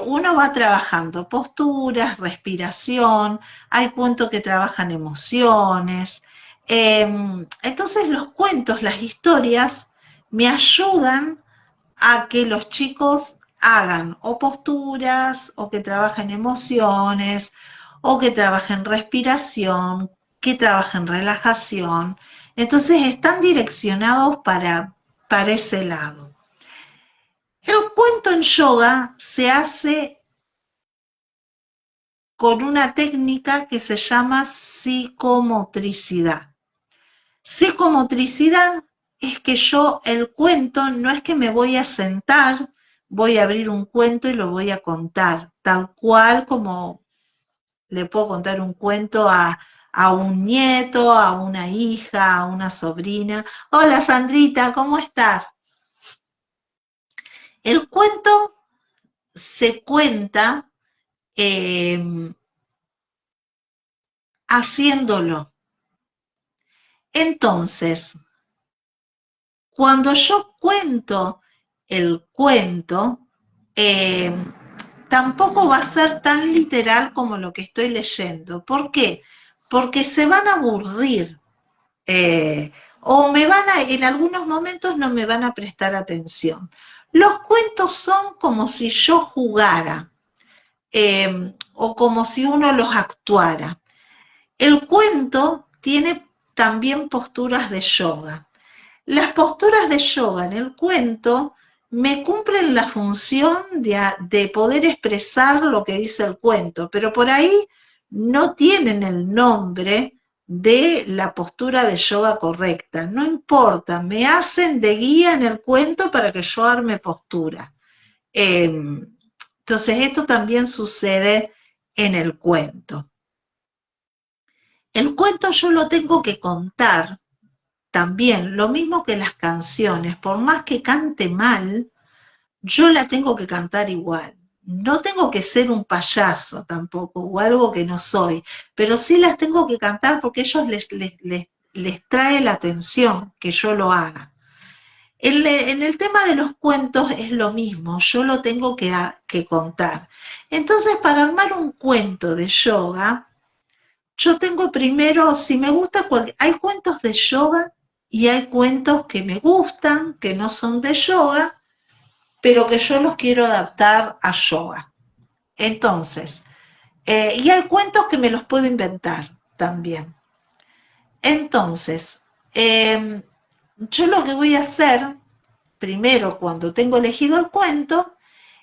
uno va trabajando posturas, respiración, hay cuentos que trabajan emociones. Entonces los cuentos, las historias, me ayudan a que los chicos hagan o posturas, o que trabajen emociones, o que trabajen respiración, que trabajen relajación. Entonces están direccionados para ese lado. El cuento en yoga se hace con una técnica que se llama psicomotricidad. Psicomotricidad es que yo el cuento no es que me voy a sentar, voy a abrir un cuento y lo voy a contar, tal cual como le puedo contar un cuento a un nieto, a una hija, a una sobrina. Hola Sandrita, ¿cómo estás? El cuento se cuenta haciéndolo. Entonces, cuando yo cuento el cuento, tampoco va a ser tan literal como lo que estoy leyendo. ¿Por qué? Porque se van a aburrir. O en algunos momentos no me van a prestar atención. Los cuentos son como si yo jugara, o como si uno los actuara. El cuento tiene también posturas de yoga. Las posturas de yoga en el cuento me cumplen la función de poder expresar lo que dice el cuento, pero por ahí no tienen el nombre de la postura de yoga correcta. No importa, me hacen de guía en el cuento para que yo arme postura. Entonces, esto también sucede en el cuento. El cuento yo lo tengo que contar también, lo mismo que las canciones, por más que cante mal, yo la tengo que cantar igual. No tengo que ser un payaso tampoco, o algo que no soy, pero sí las tengo que cantar porque a ellos les trae la atención que yo lo haga. En el tema de los cuentos es lo mismo, yo lo tengo que contar. Entonces, para armar un cuento de yoga, yo tengo primero, si me gusta, hay cuentos de yoga y hay cuentos que me gustan, que no son de yoga, pero que yo los quiero adaptar a yoga. Entonces, y hay cuentos que me los puedo inventar también. Entonces, yo lo que voy a hacer, primero cuando tengo elegido el cuento,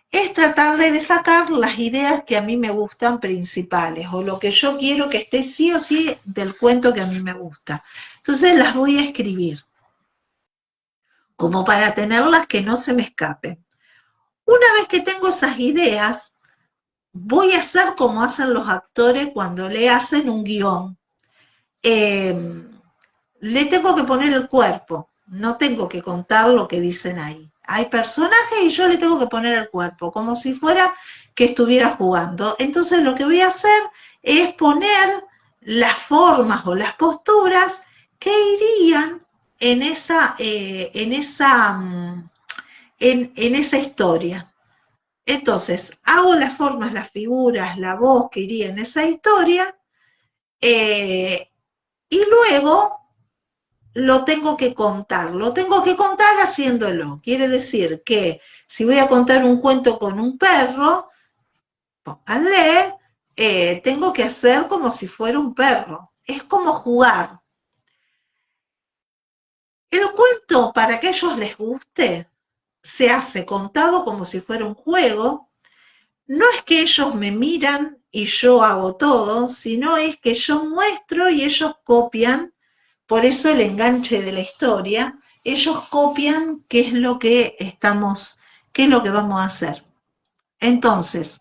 es tratarle de sacar las ideas que a mí me gustan principales, o lo que yo quiero que esté sí o sí del cuento que a mí me gusta. Entonces las voy a escribir, como para tenerlas que no se me escapen. Una vez que tengo esas ideas, voy a hacer como hacen los actores cuando le hacen un guión. Le tengo que poner el cuerpo, no tengo que contar lo que dicen ahí. Hay personajes y yo le tengo que poner el cuerpo, como si fuera que estuviera jugando. Entonces lo que voy a hacer es poner las formas o las posturas que irían en esa historia. Entonces, hago las formas, las figuras, la voz que iría en esa historia, y luego lo tengo que contar haciéndolo. Quiere decir que si voy a contar un cuento con un perro, pónganle, tengo que hacer como si fuera un perro. Es como jugar. El cuento, para que a ellos les guste, se hace contado como si fuera un juego. No es que ellos me miran y yo hago todo, sino es que yo muestro y ellos copian. Por eso el enganche de la historia, ellos copian qué es lo que qué es lo que vamos a hacer. Entonces,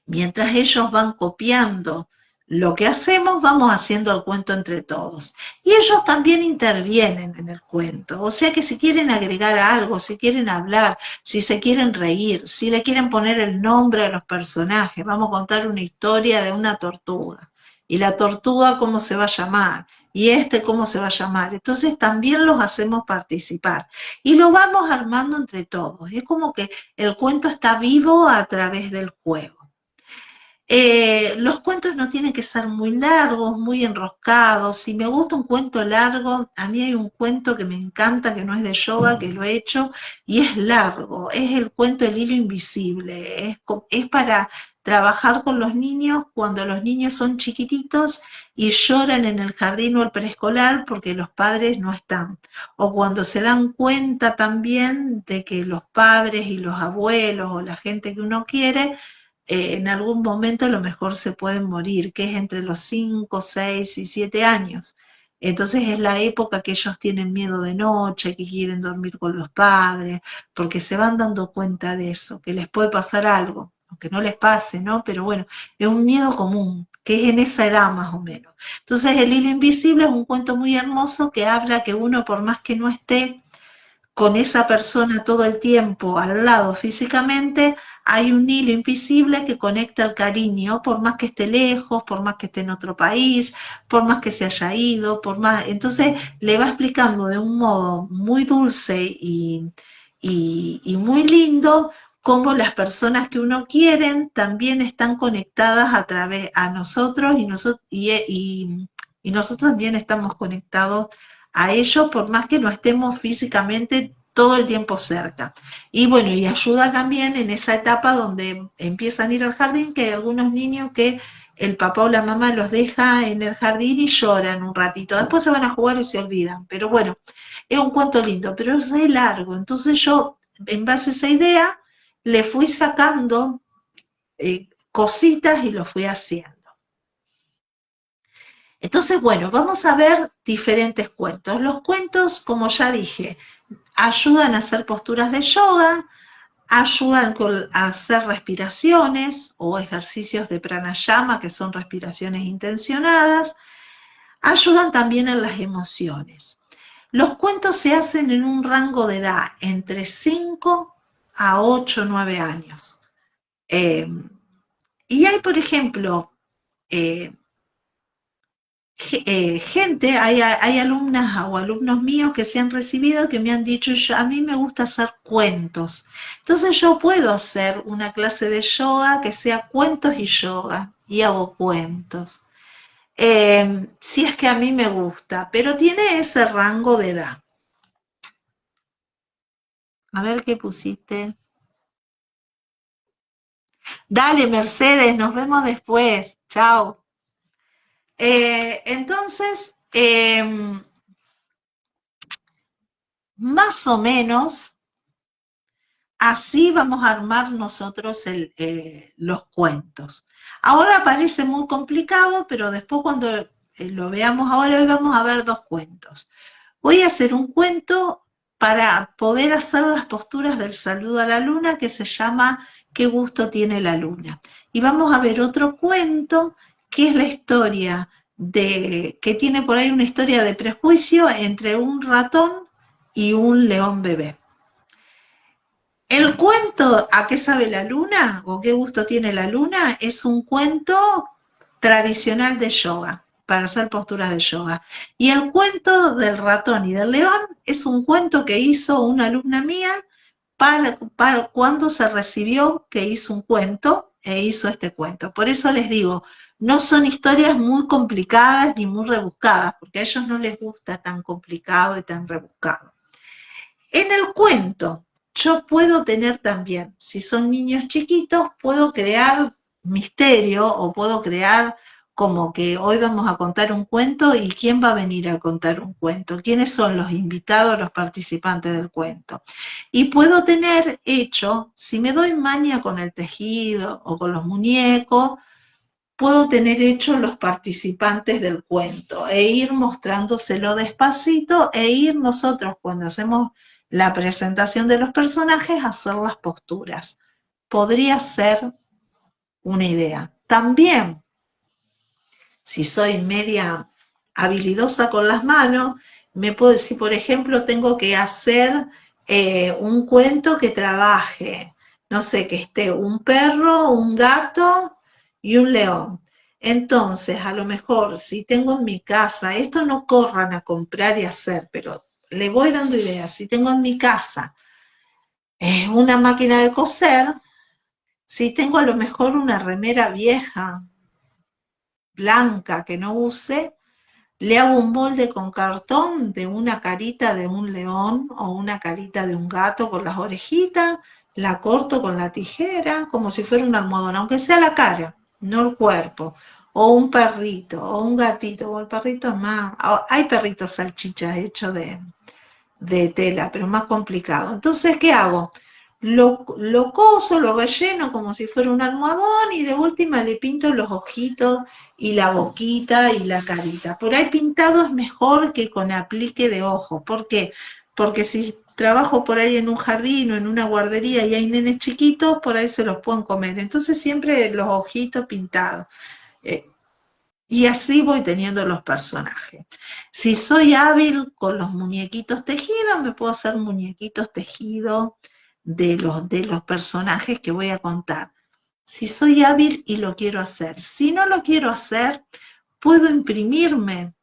mientras ellos van copiando lo que hacemos, vamos haciendo el cuento entre todos. Y ellos también intervienen en el cuento. O sea que si quieren agregar algo, si quieren hablar, si se quieren reír, si le quieren poner el nombre a los personajes, vamos a contar una historia de una tortuga. Y la tortuga, ¿cómo se va a llamar? Y ¿cómo se va a llamar? Entonces también los hacemos participar. Y lo vamos armando entre todos. Es como que el cuento está vivo a través del juego. Los cuentos no tienen que ser muy largos, muy enroscados. Si me gusta un cuento largo, a mí hay un cuento que me encanta, que no es de yoga, que lo he hecho, y es largo. Es el cuento El hilo invisible. Es para trabajar con los niños cuando los niños son chiquititos y lloran en el jardín o el preescolar porque los padres no están. O cuando se dan cuenta también de que los padres y los abuelos o la gente que uno quiere en algún momento a lo mejor se pueden morir, que es entre los 5, 6 y 7 años. Entonces es la época que ellos tienen miedo de noche, que quieren dormir con los padres, porque se van dando cuenta de eso, que les puede pasar algo, aunque no les pase, ¿no? Pero bueno, es un miedo común, que es en esa edad más o menos. Entonces El hilo invisible es un cuento muy hermoso que habla que uno, por más que no esté con esa persona todo el tiempo al lado físicamente, hay un hilo invisible que conecta el cariño, por más que esté lejos, por más que esté en otro país, por más que se haya ido, por más. Entonces le va explicando de un modo muy dulce y muy lindo cómo las personas que uno quiere también están conectadas a través a nosotros y nosotros también estamos conectados a ellos por más que no estemos físicamente todo el tiempo cerca. Y bueno, y ayuda también en esa etapa donde empiezan a ir al jardín, que hay algunos niños que el papá o la mamá los deja en el jardín y lloran un ratito. Después se van a jugar y se olvidan. Pero bueno, es un cuento lindo, pero es re largo. Entonces yo, en base a esa idea, le fui sacando cositas y lo fui haciendo. Entonces, bueno, vamos a ver diferentes cuentos. Los cuentos, como ya dije, ayudan a hacer posturas de yoga, ayudan a hacer respiraciones o ejercicios de pranayama, que son respiraciones intencionadas, ayudan también en las emociones. Los cuentos se hacen en un rango de edad entre 5 a 8 o 9 años. Y hay, por ejemplo, eh, hay alumnas o alumnos míos que se han recibido que me han dicho, a mí me gusta hacer cuentos. Entonces yo puedo hacer una clase de yoga que sea cuentos y yoga, y hago cuentos. Si es que a mí me gusta, pero tiene ese rango de edad. A ver qué pusiste. Dale, Mercedes, nos vemos después. Chao. Entonces, más o menos, así vamos a armar nosotros los cuentos. Ahora parece muy complicado, pero después cuando lo veamos ahora, hoy vamos a ver dos cuentos. Voy a hacer un cuento para poder hacer las posturas del saludo a la luna que se llama ¿Qué gusto tiene la luna? Y vamos a ver otro cuento que es la historia que tiene por ahí una historia de prejuicio entre un ratón y un león bebé. El cuento ¿A qué sabe la luna? O ¿Qué gusto tiene la luna? Es un cuento tradicional de yoga, para hacer posturas de yoga. Y el cuento del ratón y del león es un cuento que hizo una alumna mía para cuando se recibió, que hizo un cuento e hizo este cuento. Por eso les digo, no son historias muy complicadas ni muy rebuscadas, porque a ellos no les gusta tan complicado y tan rebuscado. En el cuento, yo puedo tener también, si son niños chiquitos, puedo crear misterio o puedo crear como que hoy vamos a contar un cuento y quién va a venir a contar un cuento, quiénes son los invitados, los participantes del cuento. Y puedo tener hecho, si me doy maña con el tejido o con los muñecos, puedo tener hecho los participantes del cuento e ir mostrándoselo despacito e ir nosotros cuando hacemos la presentación de los personajes a hacer las posturas. Podría ser una idea. También, si soy media habilidosa con las manos, me puedo decir, por ejemplo, tengo que hacer un cuento que trabaje, no sé, que esté un perro, un gato y un león. Entonces, a lo mejor, si tengo en mi casa, esto no corran a comprar y hacer, pero le voy dando ideas. Si tengo en mi casa una máquina de coser, si tengo a lo mejor una remera vieja, blanca, que no use, le hago un molde con cartón de una carita de un león o una carita de un gato con las orejitas, la corto con la tijera como si fuera un almohadón, aunque sea la cara, no el cuerpo, o un perrito, o un gatito, o el perrito es más, hay perritos salchichas hechos de tela, pero más complicado. Entonces, ¿qué hago? Lo coso, lo relleno como si fuera un almohadón y de última le pinto los ojitos y la boquita y la carita. Por ahí pintado es mejor que con aplique de ojo. ¿Por qué? Porque si trabajo por ahí en un jardín o en una guardería y hay nenes chiquitos, por ahí se los pueden comer. Entonces siempre los ojitos pintados. Eh, y así voy teniendo los personajes. Si soy hábil con los muñequitos tejidos, me puedo hacer muñequitos tejidos de los personajes que voy a contar. Si soy hábil y lo quiero hacer. Si no lo quiero hacer, puedo imprimirme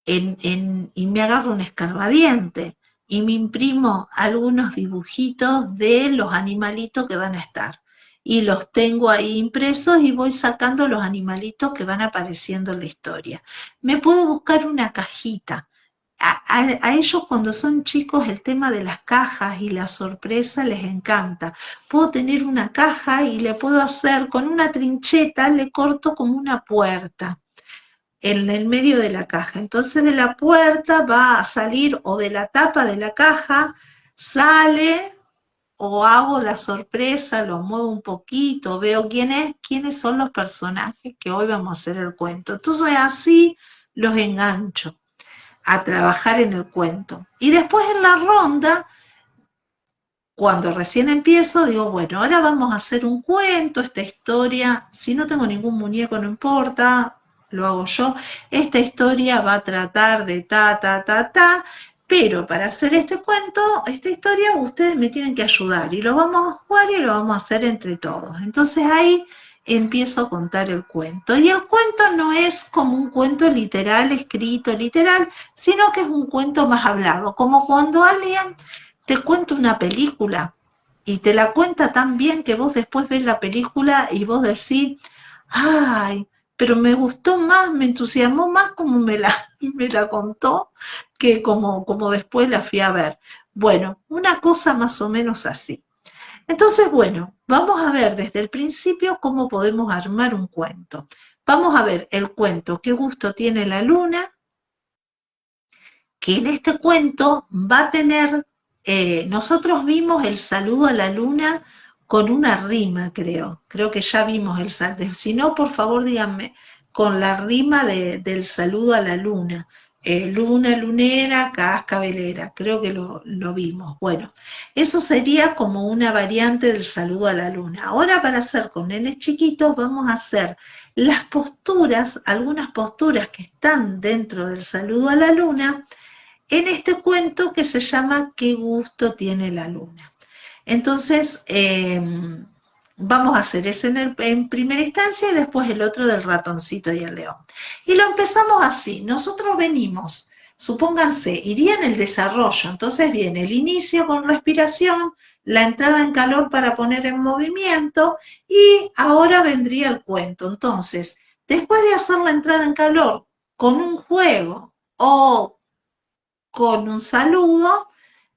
y me agarro un escarbadiente y me imprimo algunos dibujitos de los animalitos que van a estar. Y los tengo ahí impresos y voy sacando los animalitos que van apareciendo en la historia. Me puedo buscar una cajita. A ellos cuando son chicos el tema de las cajas y la sorpresa les encanta. Puedo tener una caja y le puedo hacer con una trincheta, le corto como una puerta en el medio de la caja. Entonces de la puerta va a salir o de la tapa de la caja sale o hago la sorpresa, lo muevo un poquito, veo quiénes son los personajes que hoy vamos a hacer el cuento. Entonces así los engancho a trabajar en el cuento. Y después en la ronda, cuando recién empiezo, digo, bueno, ahora vamos a hacer un cuento, esta historia, si no tengo ningún muñeco no importa, lo hago yo, esta historia va a tratar de pero para hacer este cuento, esta historia, ustedes me tienen que ayudar y lo vamos a jugar y lo vamos a hacer entre todos. Entonces ahí empiezo a contar el cuento. Y el cuento no es como un cuento literal, escrito literal, sino que es un cuento más hablado, como cuando alguien te cuenta una película y te la cuenta tan bien que vos después ves la película y vos decís, ay, pero me gustó más, me entusiasmó más como me la contó que como después la fui a ver. Bueno, una cosa más o menos así. Entonces, bueno, vamos a ver desde el principio cómo podemos armar un cuento. Vamos a ver el cuento, qué gusto tiene la luna, que en este cuento va a tener, nosotros vimos el saludo a la luna con una rima, creo que ya vimos el saludo, si no, por favor díganme, con la rima del saludo a la luna, luna, lunera, cascabelera, creo que lo vimos. Bueno, eso sería como una variante del saludo a la luna. Ahora para hacer con nenes chiquitos vamos a hacer las posturas, algunas posturas que están dentro del saludo a la luna, en este cuento que se llama ¿Qué gusto tiene la luna? Entonces, vamos a hacer ese en primera instancia y después el otro del ratoncito y el león. Y lo empezamos así. Nosotros venimos, supónganse, iría en el desarrollo. Entonces viene el inicio con respiración, la entrada en calor para poner en movimiento y ahora vendría el cuento. Entonces, después de hacer la entrada en calor con un juego o con un saludo,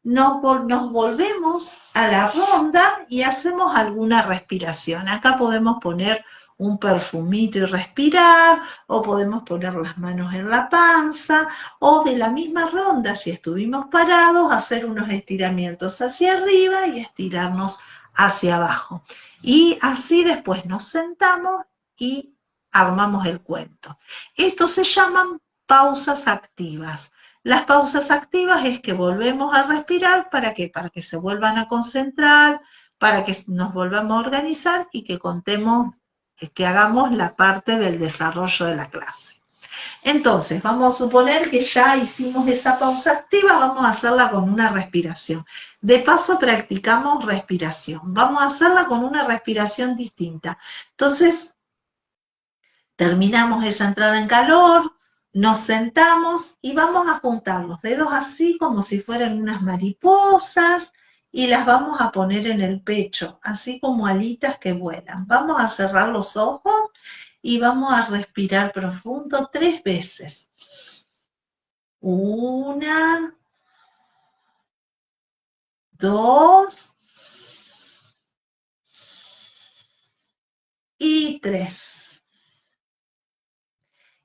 nos volvemos a la ronda y hacemos alguna respiración. Acá podemos poner un perfumito y respirar, o podemos poner las manos en la panza, o de la misma ronda, si estuvimos parados, hacer unos estiramientos hacia arriba y estirarnos hacia abajo. Y así después nos sentamos y armamos el cuento. Estos se llaman pausas activas. Las pausas activas es que volvemos a respirar, ¿para qué? Para que se vuelvan a concentrar, para que nos volvamos a organizar y que contemos, que hagamos la parte del desarrollo de la clase. Entonces, vamos a suponer que ya hicimos esa pausa activa, vamos a hacerla con una respiración. De paso, practicamos respiración. Vamos a hacerla con una respiración distinta. Entonces, terminamos esa entrada en calor, nos sentamos y vamos a juntar los dedos así como si fueran unas mariposas y las vamos a poner en el pecho, así como alitas que vuelan. Vamos a cerrar los ojos y vamos a respirar profundo 3 veces. 1, 2 y 3.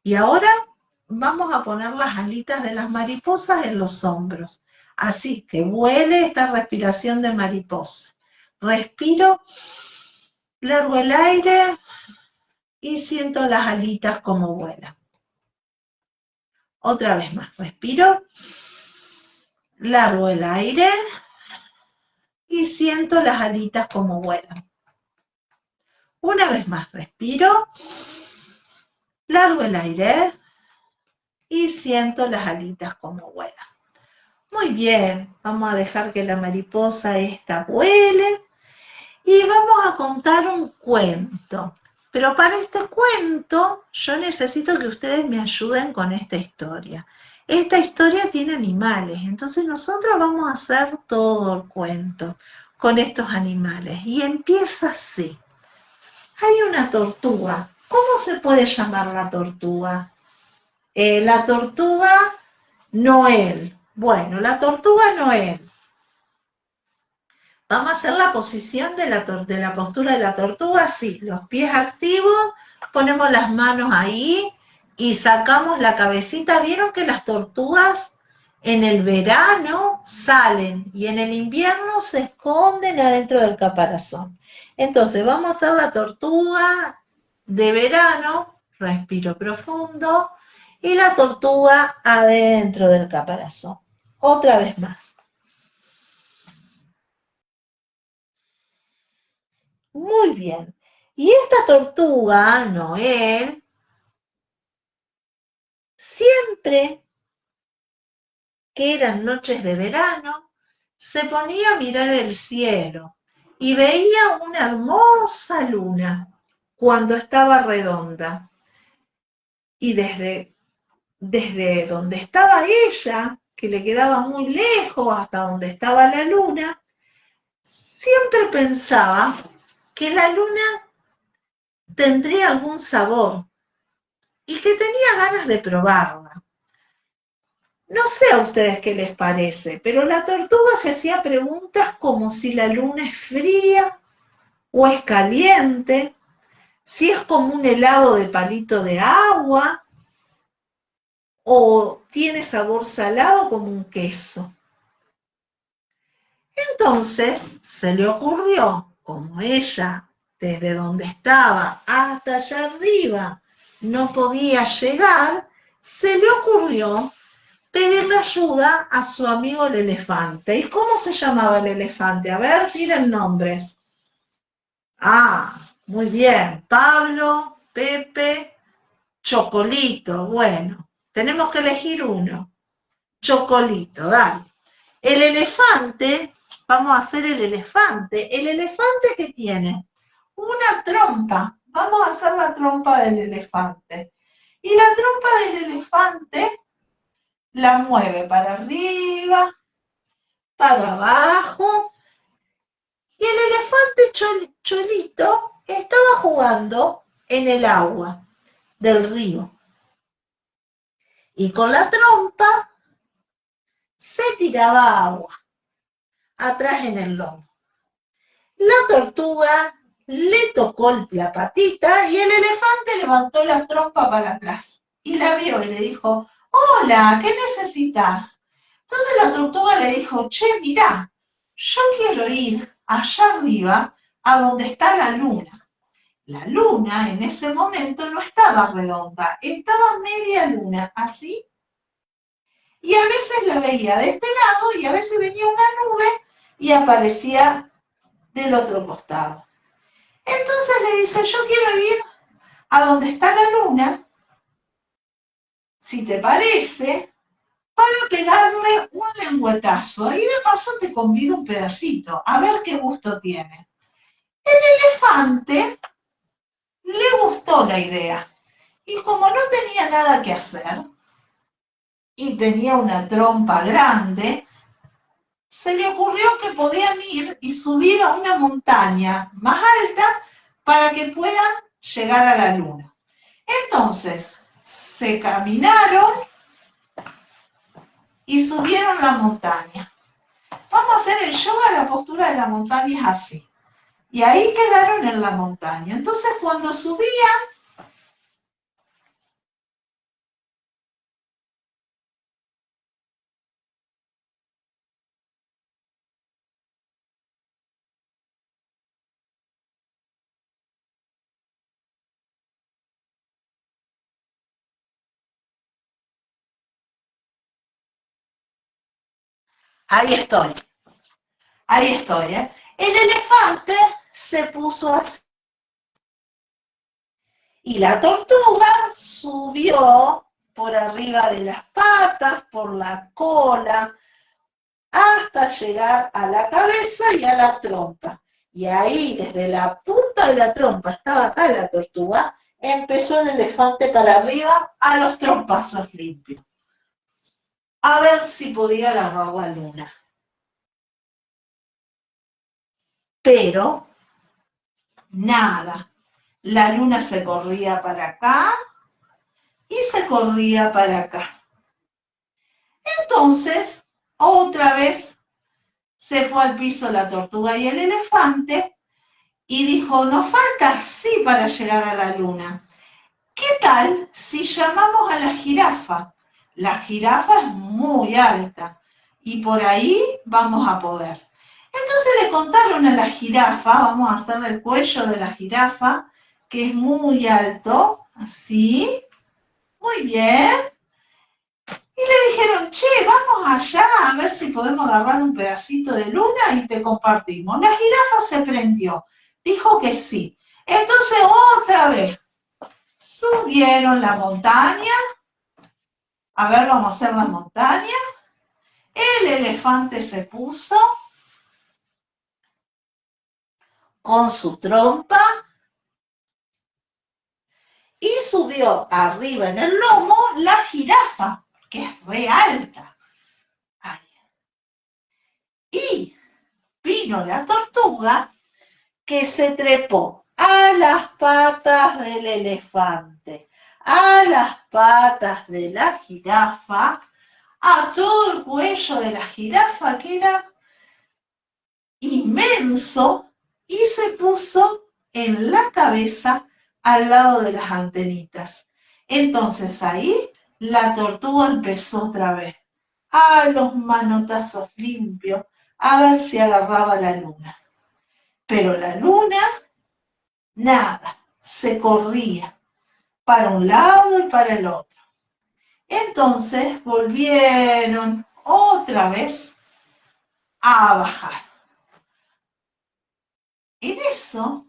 Y ahora vamos a poner las alitas de las mariposas en los hombros. Así que vuele esta respiración de mariposa. Respiro, largo el aire y siento las alitas como vuelan. Otra vez más, respiro, largo el aire y siento las alitas como vuelan. Una vez más, respiro, largo el aire y siento las alitas como vuelan. Muy bien, vamos a dejar que la mariposa esta vuele y vamos a contar un cuento. Pero para este cuento yo necesito que ustedes me ayuden con esta historia. Esta historia tiene animales, entonces nosotros vamos a hacer todo el cuento con estos animales. Y empieza así. Hay una tortuga. ¿Cómo se puede llamar la tortuga? La tortuga Noel. Bueno, la tortuga Noel. Vamos a hacer la posición de la postura de la tortuga, así, los pies activos, ponemos las manos ahí y sacamos la cabecita. ¿Vieron que las tortugas en el verano salen y en el invierno se esconden adentro del caparazón? Entonces vamos a hacer la tortuga de verano, respiro profundo, y la tortuga adentro del caparazón. Otra vez más. Muy bien. Y esta tortuga, Noel, siempre que eran noches de verano, se ponía a mirar el cielo y veía una hermosa luna cuando estaba redonda. Y desde donde estaba ella, que le quedaba muy lejos hasta donde estaba la luna, siempre pensaba que la luna tendría algún sabor y que tenía ganas de probarla. No sé a ustedes qué les parece, pero la tortuga se hacía preguntas como si la luna es fría o es caliente, si es como un helado de palito de agua o tiene sabor salado como un queso. Entonces se le ocurrió, como ella desde donde estaba hasta allá arriba no podía llegar, se le ocurrió pedirle ayuda a su amigo el elefante. ¿Y cómo se llamaba el elefante? A ver, tiren nombres. Ah, muy bien. Pablo, Pepe, Chocolito. Bueno, tenemos que elegir uno. Chocolito, dale. El elefante, vamos a hacer el elefante. ¿El elefante qué tiene? Una trompa. Vamos a hacer la trompa del elefante. Y la trompa del elefante la mueve para arriba, para abajo Y el elefante Cholito estaba jugando en el agua del río. Y con la trompa se tiraba agua atrás en el lomo. La tortuga le tocó la patita y el elefante levantó la trompa para atrás. Y la vio y le dijo, hola, ¿qué necesitas? Entonces la tortuga le dijo, che, mirá, yo quiero ir allá arriba a donde está la luna. La luna en ese momento no estaba redonda, estaba media luna, así. Y a veces la veía de este lado y a veces venía una nube y aparecía del otro costado. Entonces le dice, yo quiero ir a donde está la luna, si te parece, para pegarle un lengüetazo. Y de paso te convido un pedacito, a ver qué gusto tiene. El elefante le gustó la idea. Y como no tenía nada que hacer, y tenía una trompa grande, se le ocurrió que podían ir y subir a una montaña más alta para que puedan llegar a la luna. Entonces, se caminaron y subieron la montaña. Vamos a hacer el yoga, la postura de la montaña es así. Y ahí quedaron en la montaña. Entonces, cuando subían, ahí estoy, ahí estoy, ¿eh? El elefante se puso así. Y la tortuga subió por arriba de las patas, por la cola, hasta llegar a la cabeza y a la trompa. Y ahí, desde la punta de la trompa, estaba acá la tortuga, empezó el elefante para arriba a los trompazos limpios. A ver si podía agarrar la luna. Pero, nada. La luna se corría para acá y se corría para acá. Entonces, otra vez se fue al piso la tortuga y el elefante y dijo, nos falta así para llegar a la luna. ¿Qué tal si llamamos a la jirafa? La jirafa es muy alta y por ahí vamos a poder. Entonces le contaron a la jirafa, vamos a hacerle el cuello de la jirafa, que es muy alto, así, muy bien. Y le dijeron, che, vamos allá a ver si podemos agarrar un pedacito de luna y te compartimos. La jirafa se prendió, dijo que sí. Entonces otra vez subieron la montaña. A ver, vamos a hacer la montaña. El elefante se puso con su trompa y subió arriba en el lomo la jirafa, que es re alta. Ay. Y vino la tortuga que se trepó a las patas del elefante, a las patas de la jirafa, a todo el cuello de la jirafa que era inmenso y se puso en la cabeza al lado de las antenitas. Entonces ahí la tortuga empezó otra vez a los manotazos limpios a ver si agarraba la luna. Pero la luna, nada, se corría para un lado y para el otro. Entonces volvieron otra vez a bajar. En eso,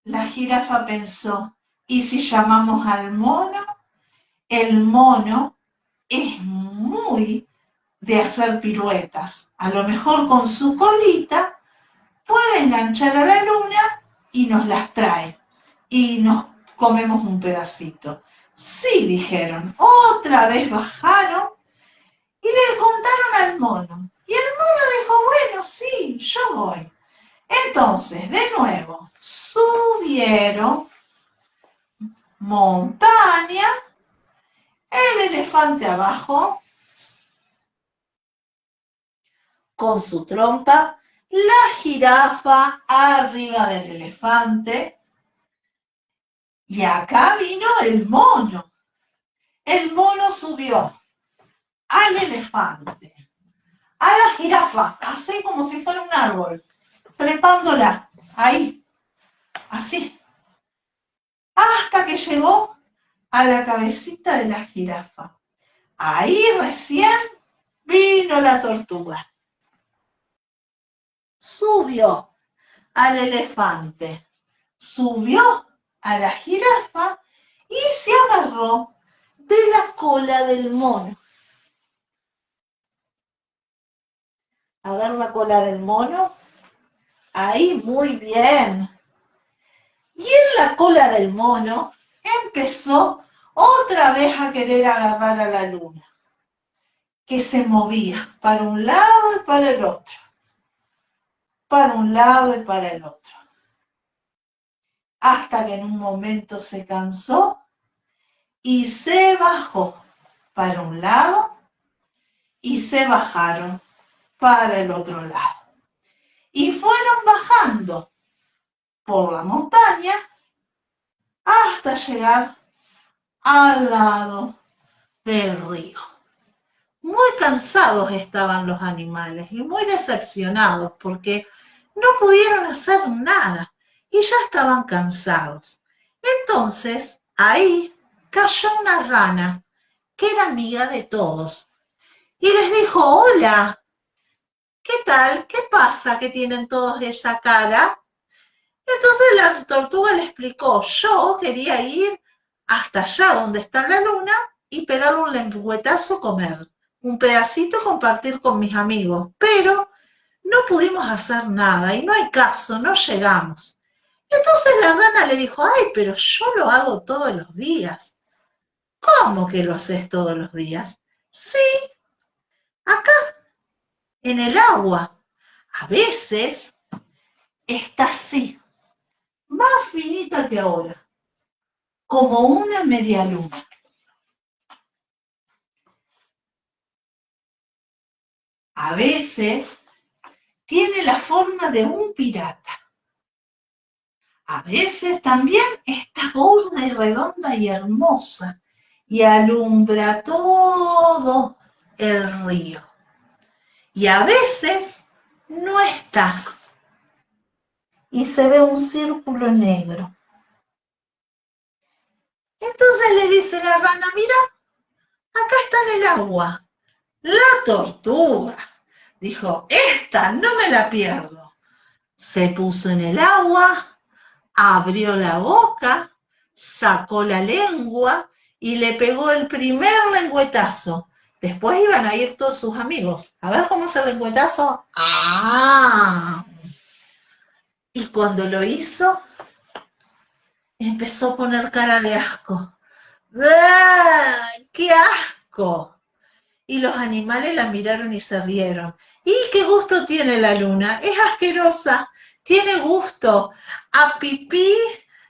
la jirafa pensó, ¿y si llamamos al mono? El mono es muy de hacer piruetas. A lo mejor con su colita puede enganchar a la luna y nos las trae. Y nos comemos un pedacito. Sí, dijeron. Otra vez bajaron y le contaron al mono. Y el mono dijo, bueno, sí, yo voy. Entonces, de nuevo, subieron montaña, el elefante abajo, con su trompa, la jirafa arriba del elefante, y acá vino el mono. El mono subió al elefante, a la jirafa, así como si fuera un árbol, trepándola, ahí, así, hasta que llegó a la cabecita de la jirafa. Ahí recién vino la tortuga. Subió al elefante, subió a la jirafa y se agarró de la cola del mono. A ver la cola del mono. Ahí, muy bien. Y en la cola del mono empezó otra vez a querer agarrar a la luna, que se movía para un lado y para el otro, para un lado y para el otro, hasta que en un momento se cansó y se bajó para un lado y se bajaron para el otro lado. Y fueron bajando por la montaña hasta llegar al lado del río. Muy cansados estaban los animales y muy decepcionados porque no pudieron hacer nada y ya estaban cansados. Entonces, ahí cayó una rana que era amiga de todos y les dijo: hola, ¿qué tal? ¿Qué pasa que tienen todos esa cara? Entonces la tortuga le explicó: yo quería ir hasta allá donde está la luna y pegarle un lengüetazo, comer un pedacito, compartir con mis amigos, pero no pudimos hacer nada y no hay caso, no llegamos. Entonces la rana le dijo: ay, pero yo lo hago todos los días. ¿Cómo que lo haces todos los días? Sí, acá, en el agua. A veces está así, más finita que ahora, como una media luna. A veces tiene la forma de un pirata. A veces también está gorda y redonda y hermosa y alumbra todo el río. Y a veces no está y se ve un círculo negro. Entonces le dice la rana: mira, acá está en el agua la tortuga. Dijo: esta no me la pierdo. Se puso en el agua, abrió la boca, sacó la lengua y le pegó el primer lengüetazo. Después iban a ir todos sus amigos. A ver cómo es el lengüetazo. ¡Ah! Y cuando lo hizo, empezó a poner cara de asco. ¡Ah! ¡Qué asco! Y los animales la miraron y se rieron. ¿Y qué gusto tiene la luna? Es asquerosa. Tiene gusto a pipí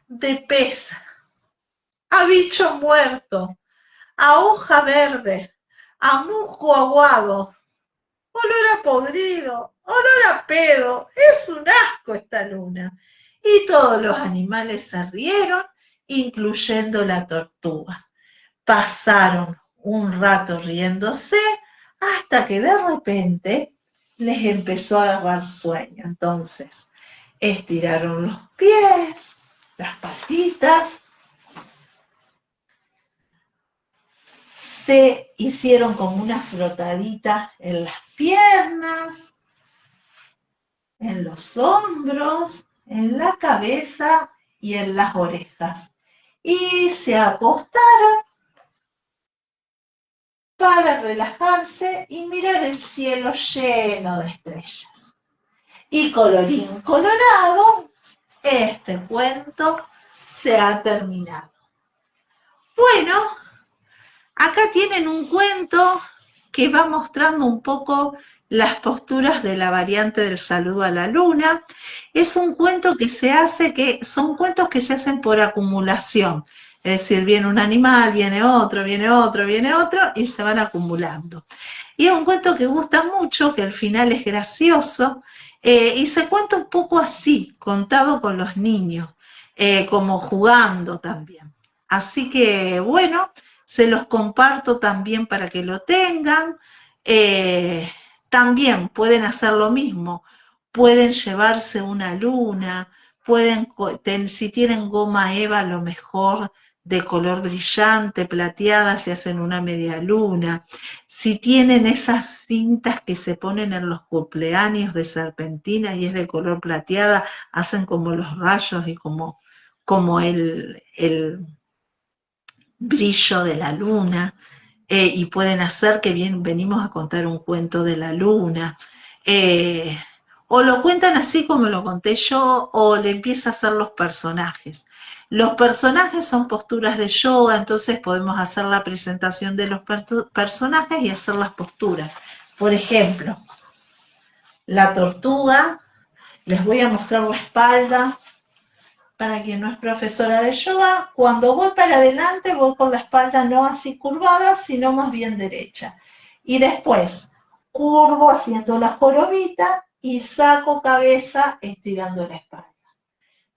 de pez, a bicho muerto, a hoja verde, a musgo aguado, olor a podrido, olor a pedo. Es un asco esta luna. Y todos los animales se rieron, incluyendo la tortuga. Pasaron un rato riéndose hasta que de repente les empezó a agarrar sueño. Entonces estiraron los pies, las patitas, se hicieron como una frotadita en las piernas, en los hombros, en la cabeza y en las orejas. Y se acostaron para relajarse y mirar el cielo lleno de estrellas. Y colorín colorado, este cuento se ha terminado. Bueno, acá tienen un cuento que va mostrando un poco las posturas de la variante del saludo a la luna. Es un cuento que se hace, que son cuentos que se hacen por acumulación. Es decir, viene un animal, viene otro, viene otro, viene otro, y se van acumulando. Y es un cuento que gusta mucho, que al final es gracioso, y se cuenta un poco así, contado con los niños, como jugando también. Así que, bueno, se los comparto también para que lo tengan. Eh, También pueden hacer lo mismo, pueden llevarse una luna, pueden, si tienen goma eva, a lo mejor de color brillante, plateada, se hacen una media luna. Si tienen esas cintas que se ponen en los cumpleaños de serpentina y es de color plateada, hacen como los rayos y como el brillo de la luna, y pueden hacer que bien venimos a contar un cuento de la luna, eh, o lo cuentan así como lo conté yo, o le empieza a hacer los personajes. Los personajes son posturas de yoga, entonces podemos hacer la presentación de los personajes y hacer las posturas. Por ejemplo, la tortuga, les voy a mostrar la espalda, para quien no es profesora de yoga, cuando voy para adelante voy con la espalda no así curvada, sino más bien derecha. Y después curvo haciendo la jorobita y saco cabeza estirando la espalda.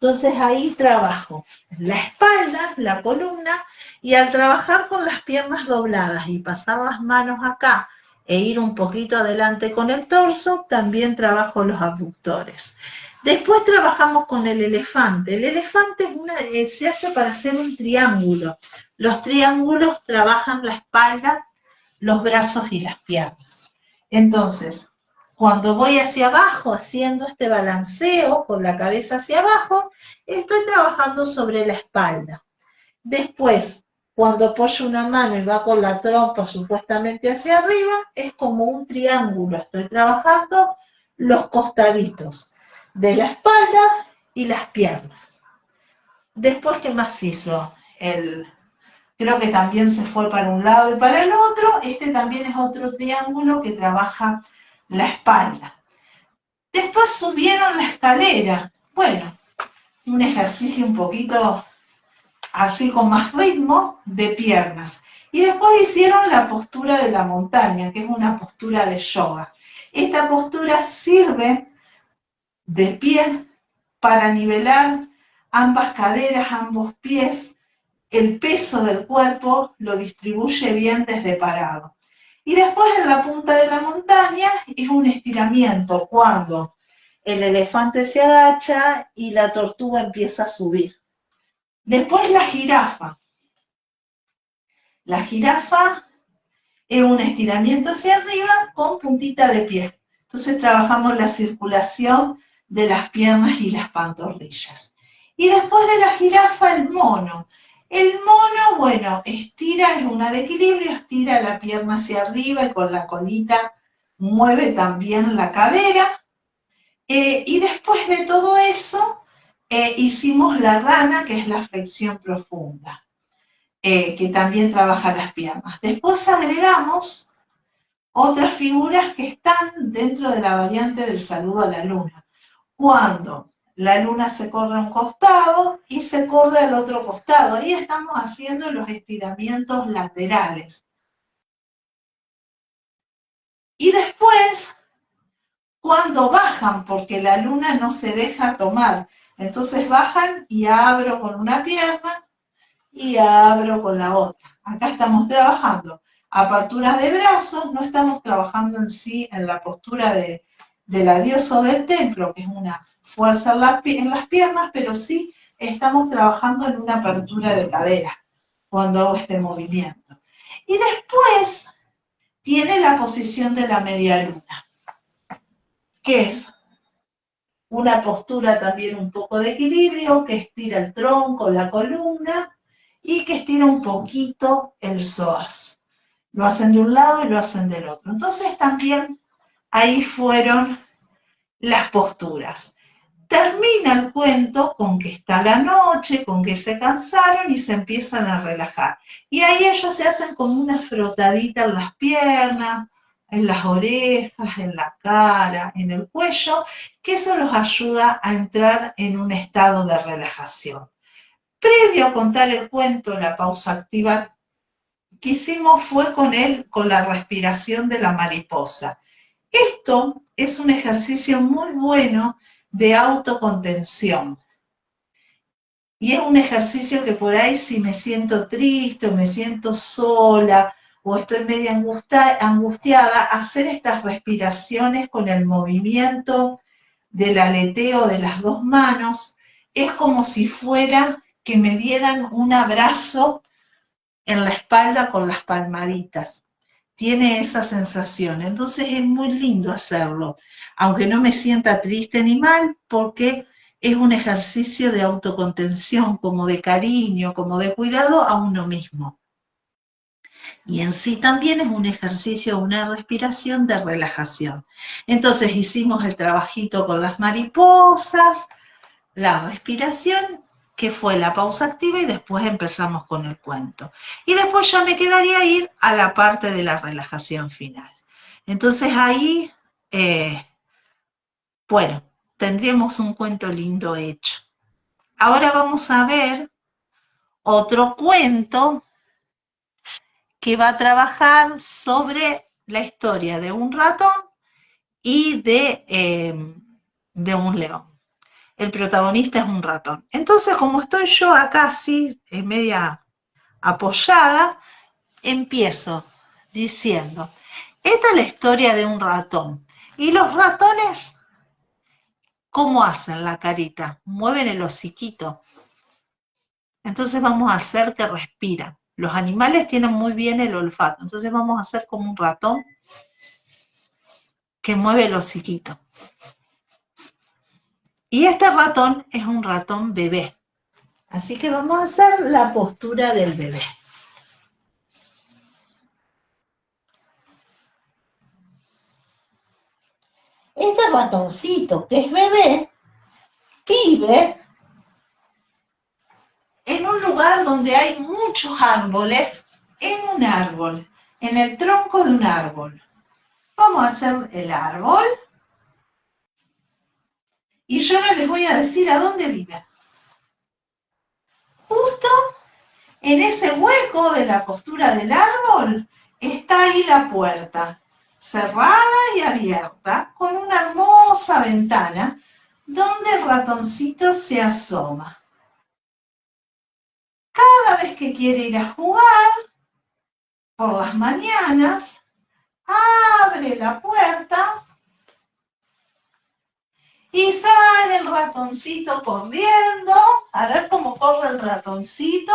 Entonces ahí trabajo la espalda, la columna, y al trabajar con las piernas dobladas y pasar las manos acá e ir un poquito adelante con el torso, también trabajo los abductores. Después trabajamos con el elefante. El elefante se hace para hacer un triángulo. Los triángulos trabajan la espalda, los brazos y las piernas. Entonces, cuando voy hacia abajo haciendo este balanceo con la cabeza hacia abajo, estoy trabajando sobre la espalda. Después, cuando apoyo una mano y va con la trompa supuestamente hacia arriba, es como un triángulo. Estoy trabajando los costaditos de la espalda y las piernas. Después, ¿qué más hizo? Creo que también se fue para un lado y para el otro. Este también es otro triángulo que trabaja la espalda. Después subieron la escalera. Bueno, un ejercicio un poquito así con más ritmo de piernas. Y después hicieron la postura de la montaña, que es una postura de yoga. Esta postura sirve de pie para nivelar ambas caderas, ambos pies. El peso del cuerpo lo distribuye bien desde parado. Y después en la punta de la montaña es un estiramiento cuando el elefante se agacha y la tortuga empieza a subir. Después la jirafa. La jirafa es un estiramiento hacia arriba con puntita de pie. Entonces trabajamos la circulación de las piernas y las pantorrillas. Y después de la jirafa, el mono. El mono, bueno, estira, es una de equilibrio, estira la pierna hacia arriba y con la colita mueve también la cadera. Y después de todo eso, hicimos la rana, que es la flexión profunda, que también trabaja las piernas. Después agregamos otras figuras que están dentro de la variante del saludo a la luna. Cuando la luna se corre a un costado y se corre al otro costado. Ahí estamos haciendo los estiramientos laterales. Y después, cuando bajan, porque la luna no se deja tomar, entonces bajan y abro con una pierna y abro con la otra. Acá estamos trabajando aperturas de brazos, no estamos trabajando en sí en la postura de la diosa del templo, que es una fuerza en las piernas, pero sí estamos trabajando en una apertura de cadera cuando hago este movimiento. Y después tiene la posición de la media luna, que es una postura también un poco de equilibrio, que estira el tronco, la columna, y que estira un poquito el psoas. Lo hacen de un lado y lo hacen del otro. Entonces también ahí fueron las posturas. termina el cuento con que está la noche, con que se cansaron y se empiezan a relajar. Y ahí ellos se hacen como una frotadita en las piernas, en las orejas, en la cara, en el cuello, que eso los ayuda a entrar en un estado de relajación. Previo a contar el cuento, la pausa activa que hicimos fue con la respiración de la mariposa. Esto es un ejercicio muy bueno de autocontención. Y es un ejercicio que por ahí si me siento triste o me siento sola o estoy media angustiada, hacer estas respiraciones con el movimiento del aleteo de las dos manos es como si fuera que me dieran un abrazo en la espalda con las palmaditas. Tiene esa sensación. Entonces es muy lindo hacerlo, aunque no me sienta triste ni mal, porque es un ejercicio de autocontención, como de cariño, como de cuidado a uno mismo. Y en sí también es un ejercicio, una respiración de relajación. Entonces hicimos el trabajito con las mariposas, la respiración, que fue la pausa activa, y después empezamos con el cuento. Y después ya me quedaría ir a la parte de la relajación final. Entonces ahí, bueno, tendríamos un cuento lindo hecho. Ahora vamos a ver otro cuento que va a trabajar sobre la historia de un ratón y de un león. El protagonista es un ratón. Entonces, como estoy yo acá así, media apoyada, empiezo diciendo, esta es la historia de un ratón. Y los ratones, ¿cómo hacen la carita? Mueven el hociquito. Entonces vamos a hacer que respiran. Los animales tienen muy bien el olfato. Entonces vamos a hacer como un ratón que mueve el hociquito. Y este ratón es un ratón bebé. Así que vamos a hacer la postura del bebé. Este ratoncito, que es bebé, vive en un lugar donde hay muchos árboles, en un árbol, en el tronco de un árbol. Vamos a hacer el árbol y yo ahora les voy a decir a dónde vive. Justo en ese hueco de la postura del árbol está ahí la puerta, cerrada y abierta, con una hermosa ventana donde el ratoncito se asoma. Cada vez que quiere ir a jugar, por las mañanas, abre la puerta y sale el ratoncito corriendo, a ver cómo corre el ratoncito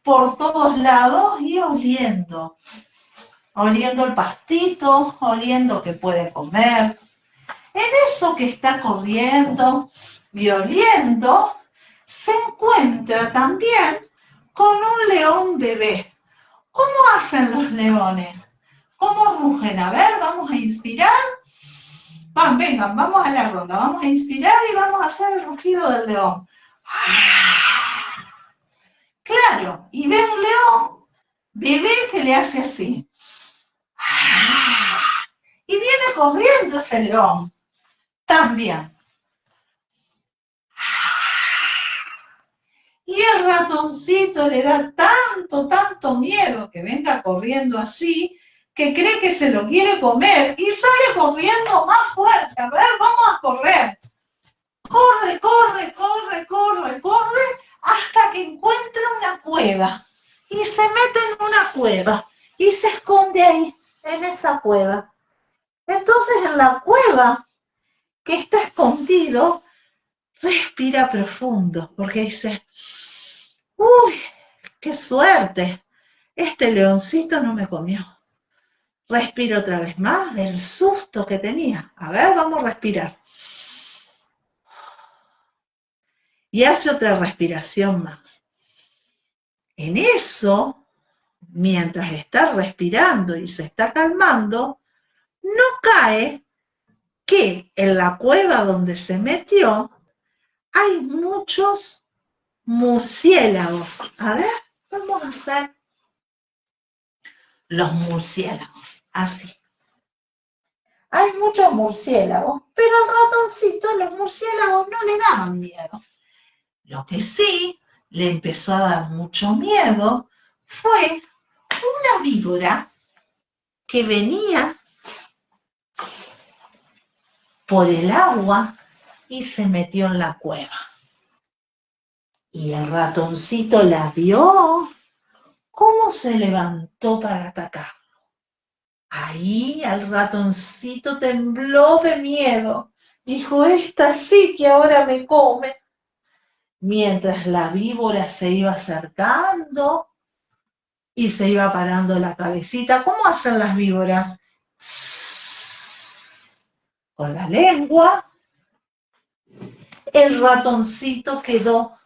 por todos lados y oliendo el pastito, oliendo que puede comer. En eso que está corriendo y oliendo, se encuentra también con un león bebé. ¿Cómo hacen los leones? ¿Cómo rugen? A ver, vamos a inspirar. Vengan, vamos a la ronda. Vamos a inspirar y vamos a hacer el rugido del león. Claro, y ve un león bebé que le hace así. Y viene corriendo ese león también. Y el ratoncito le da tanto miedo que venga corriendo así, que cree que se lo quiere comer y sale corriendo más fuerte. A ver, vamos a correr. Corre, hasta que encuentra una cueva. Y se mete en una cueva y se esconde ahí, en esa cueva. Entonces en la cueva que está escondido, respira profundo, porque dice, uy, qué suerte, este leoncito no me comió. Respiro otra vez más del susto que tenía. A ver, vamos a respirar. Y hace otra respiración más. En eso, mientras está respirando y se está calmando, no cae que en la cueva donde se metió hay muchos murciélagos. A ver, vamos a hacer los murciélagos, así. Hay muchos murciélagos, pero al ratoncito los murciélagos no le daban miedo. Lo que sí le empezó a dar mucho miedo fue una víbora que venía por el agua y se metió en la cueva. Y el ratoncito la vio cómo se levantó para atacar. Ahí el ratoncito tembló de miedo. Dijo, esta sí que ahora me come. Mientras la víbora se iba acercando y se iba parando la cabecita. ¿Cómo hacen las víboras? Con la lengua. El ratoncito quedó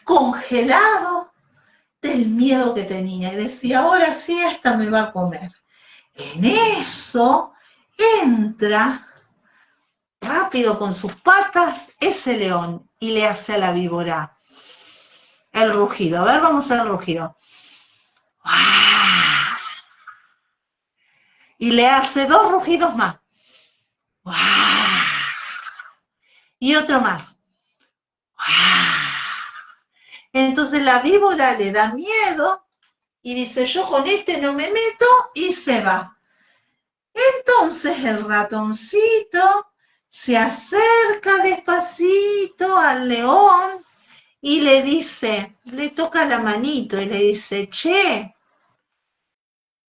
congelado del miedo que tenía y decía, ahora sí esta me va a comer. En eso entra rápido con sus patas ese león y le hace a la víbora el rugido. A ver, vamos a hacer el rugido. Y le hace 2 rugidos más. Y otro más. Entonces la víbora le da miedo y dice, yo con este no me meto, y se va. Entonces el ratoncito se acerca despacito al león y le dice, le toca la manito y le dice, che,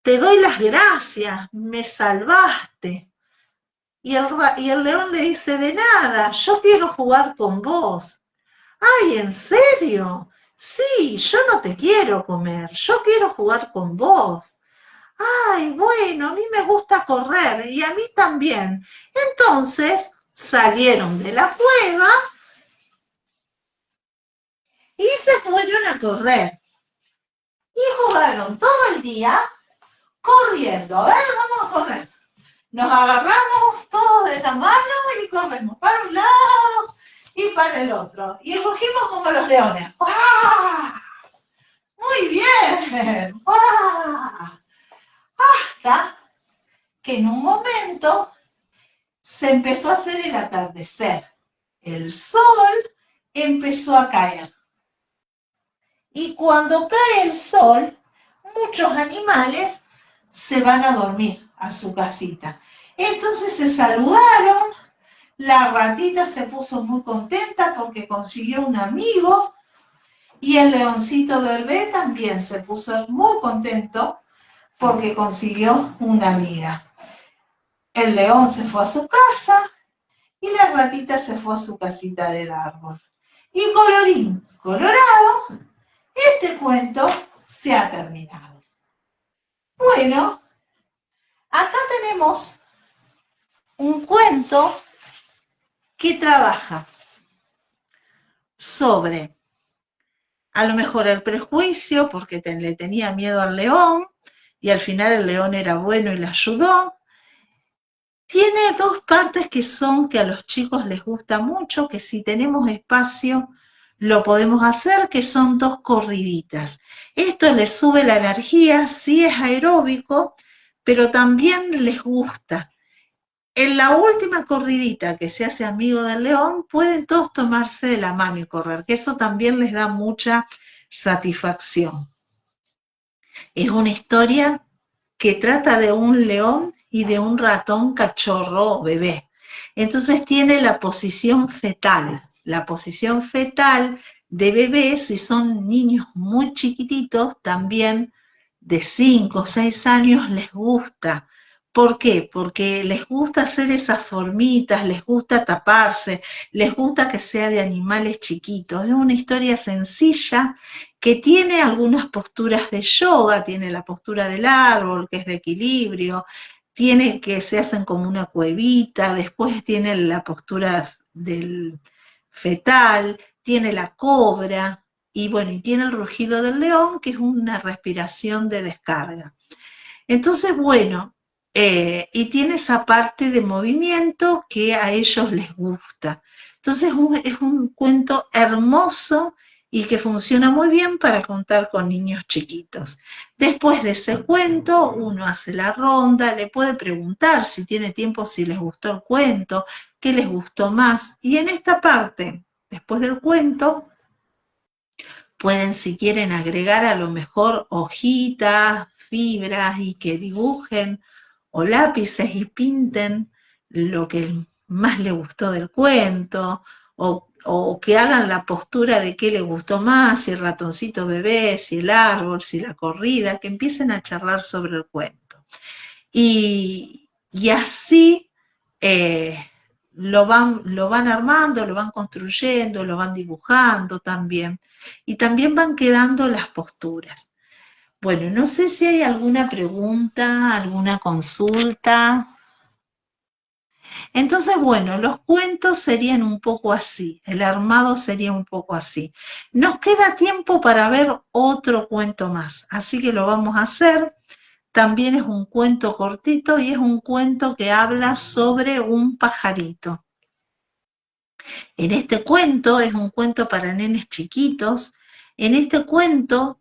te doy las gracias, me salvaste. Y el león le dice, de nada, yo quiero jugar con vos. Ay, ¿en serio? Sí, yo no te quiero comer, yo quiero jugar con vos. Ay, bueno, a mí me gusta correr y a mí también. Entonces salieron de la cueva y se fueron a correr. Y jugaron todo el día corriendo. A ver, vamos a correr. Nos agarramos todos de la mano y corremos para un lado y para el otro. Y rugimos como los leones. ¡Ah! Muy bien. ¡Ah! Hasta que en un momento se empezó a hacer el atardecer. El sol empezó a caer. Y cuando cae el sol, muchos animales se van a dormir a su casita. Entonces se saludaron, la ratita se puso muy contenta porque consiguió un amigo y el leoncito bebé también se puso muy contento porque consiguió una amiga. El león se fue a su casa y la ratita se fue a su casita del árbol. Y colorín colorado, este cuento se ha terminado. Bueno, acá tenemos un cuento que trabaja sobre, a lo mejor el prejuicio, porque le tenía miedo al león, y al final el león era bueno y le ayudó. Tiene 2 partes que son que a los chicos les gusta mucho, que si tenemos espacio lo podemos hacer, que son 2 corriditas. Esto les sube la energía, sí es aeróbico, pero también les gusta. En la última corridita que se hace amigo del león, pueden todos tomarse de la mano y correr, que eso también les da mucha satisfacción. Es una historia que trata de un león y de un ratón cachorro o bebé. Entonces tiene la posición fetal. La posición fetal de bebé, si son niños muy chiquititos, también de 5 o 6 años les gusta. ¿Por qué? Porque les gusta hacer esas formitas, les gusta taparse, les gusta que sea de animales chiquitos. Es una historia sencilla que tiene algunas posturas de yoga, tiene la postura del árbol, que es de equilibrio, tiene que se hacen como una cuevita, después tiene la postura del fetal, tiene la cobra, y bueno, y tiene el rugido del león, que es una respiración de descarga. Entonces, bueno, y tiene esa parte de movimiento que a ellos les gusta. Entonces es un cuento hermoso y que funciona muy bien para contar con niños chiquitos. Después de ese cuento, uno hace la ronda, le puede preguntar si tiene tiempo, si les gustó el cuento, qué les gustó más. Y en esta parte, después del cuento, pueden, si quieren, agregar a lo mejor hojitas, fibras y que dibujen, o lápices y pinten lo que más le gustó del cuento, o que hagan la postura de qué le gustó más, si el ratoncito bebé, si el árbol, si la corrida, que empiecen a charlar sobre el cuento. Y así lo van armando, lo van construyendo, lo van dibujando también. Y también van quedando las posturas. Bueno, no sé si hay alguna pregunta, alguna consulta. Entonces, bueno, los cuentos serían un poco así, el armado sería un poco así. Nos queda tiempo para ver otro cuento más, así que lo vamos a hacer. También es un cuento cortito y es un cuento que habla sobre un pajarito. En este cuento, es un cuento para nenes chiquitos, en este cuento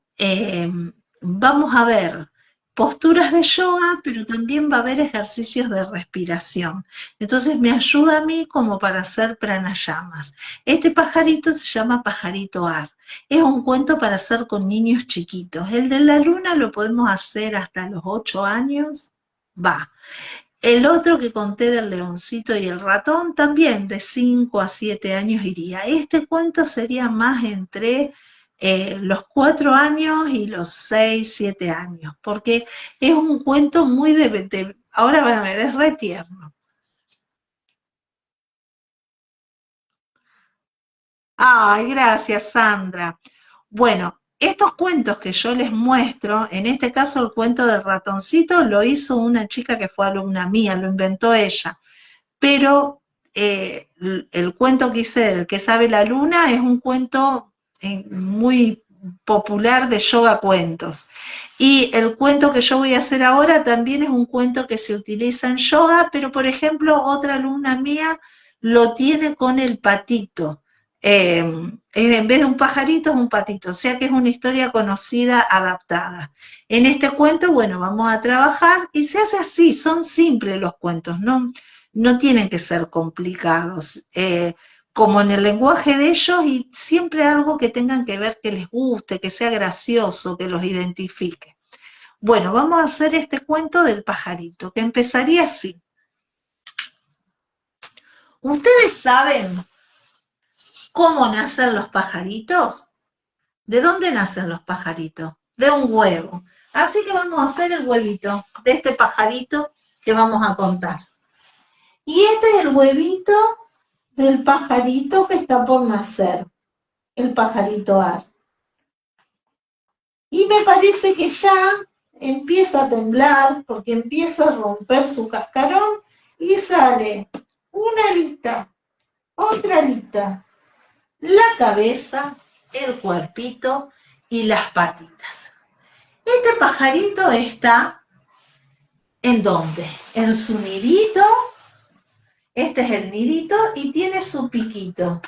vamos a ver posturas de yoga, pero también va a haber ejercicios de respiración. Entonces me ayuda a mí como para hacer pranayamas. Este pajarito se llama pajarito ar. Es un cuento para hacer con niños chiquitos. El de la luna lo podemos hacer hasta los 8 años. Va. El otro que conté del leoncito y el ratón también de 5 a 7 años iría. Este cuento sería más entre los 4 años y los 6, 7 años, porque es un cuento muy ahora van a ver, es re tierno. Ay, gracias, Sandra. Bueno, estos cuentos que yo les muestro, en este caso el cuento del ratoncito lo hizo una chica que fue alumna mía, lo inventó ella. Pero el cuento que hice, El que sabe la luna, es un cuento muy popular de yoga cuentos. Y el cuento que yo voy a hacer ahora también es un cuento que se utiliza en yoga, pero por ejemplo otra alumna mía lo tiene con el patito. En vez de un pajarito es un patito, o sea que es una historia conocida adaptada. En este cuento, bueno, vamos a trabajar y se hace así, son simples los cuentos, no tienen que ser complicados, como en el lenguaje de ellos y siempre algo que tengan que ver que les guste, que sea gracioso, que los identifique. Bueno, vamos a hacer este cuento del pajarito, que empezaría así. ¿Ustedes saben cómo nacen los pajaritos? ¿De dónde nacen los pajaritos? De un huevo. Así que vamos a hacer el huevito de este pajarito que vamos a contar. Y este es el huevito del pajarito que está por nacer, el pajarito ar. Y me parece que ya empieza a temblar porque empieza a romper su cascarón y sale una alita, otra alita, la cabeza, el cuerpito y las patitas. Este pajarito está ¿en dónde? En su nidito. Este es el nidito y tiene su piquito.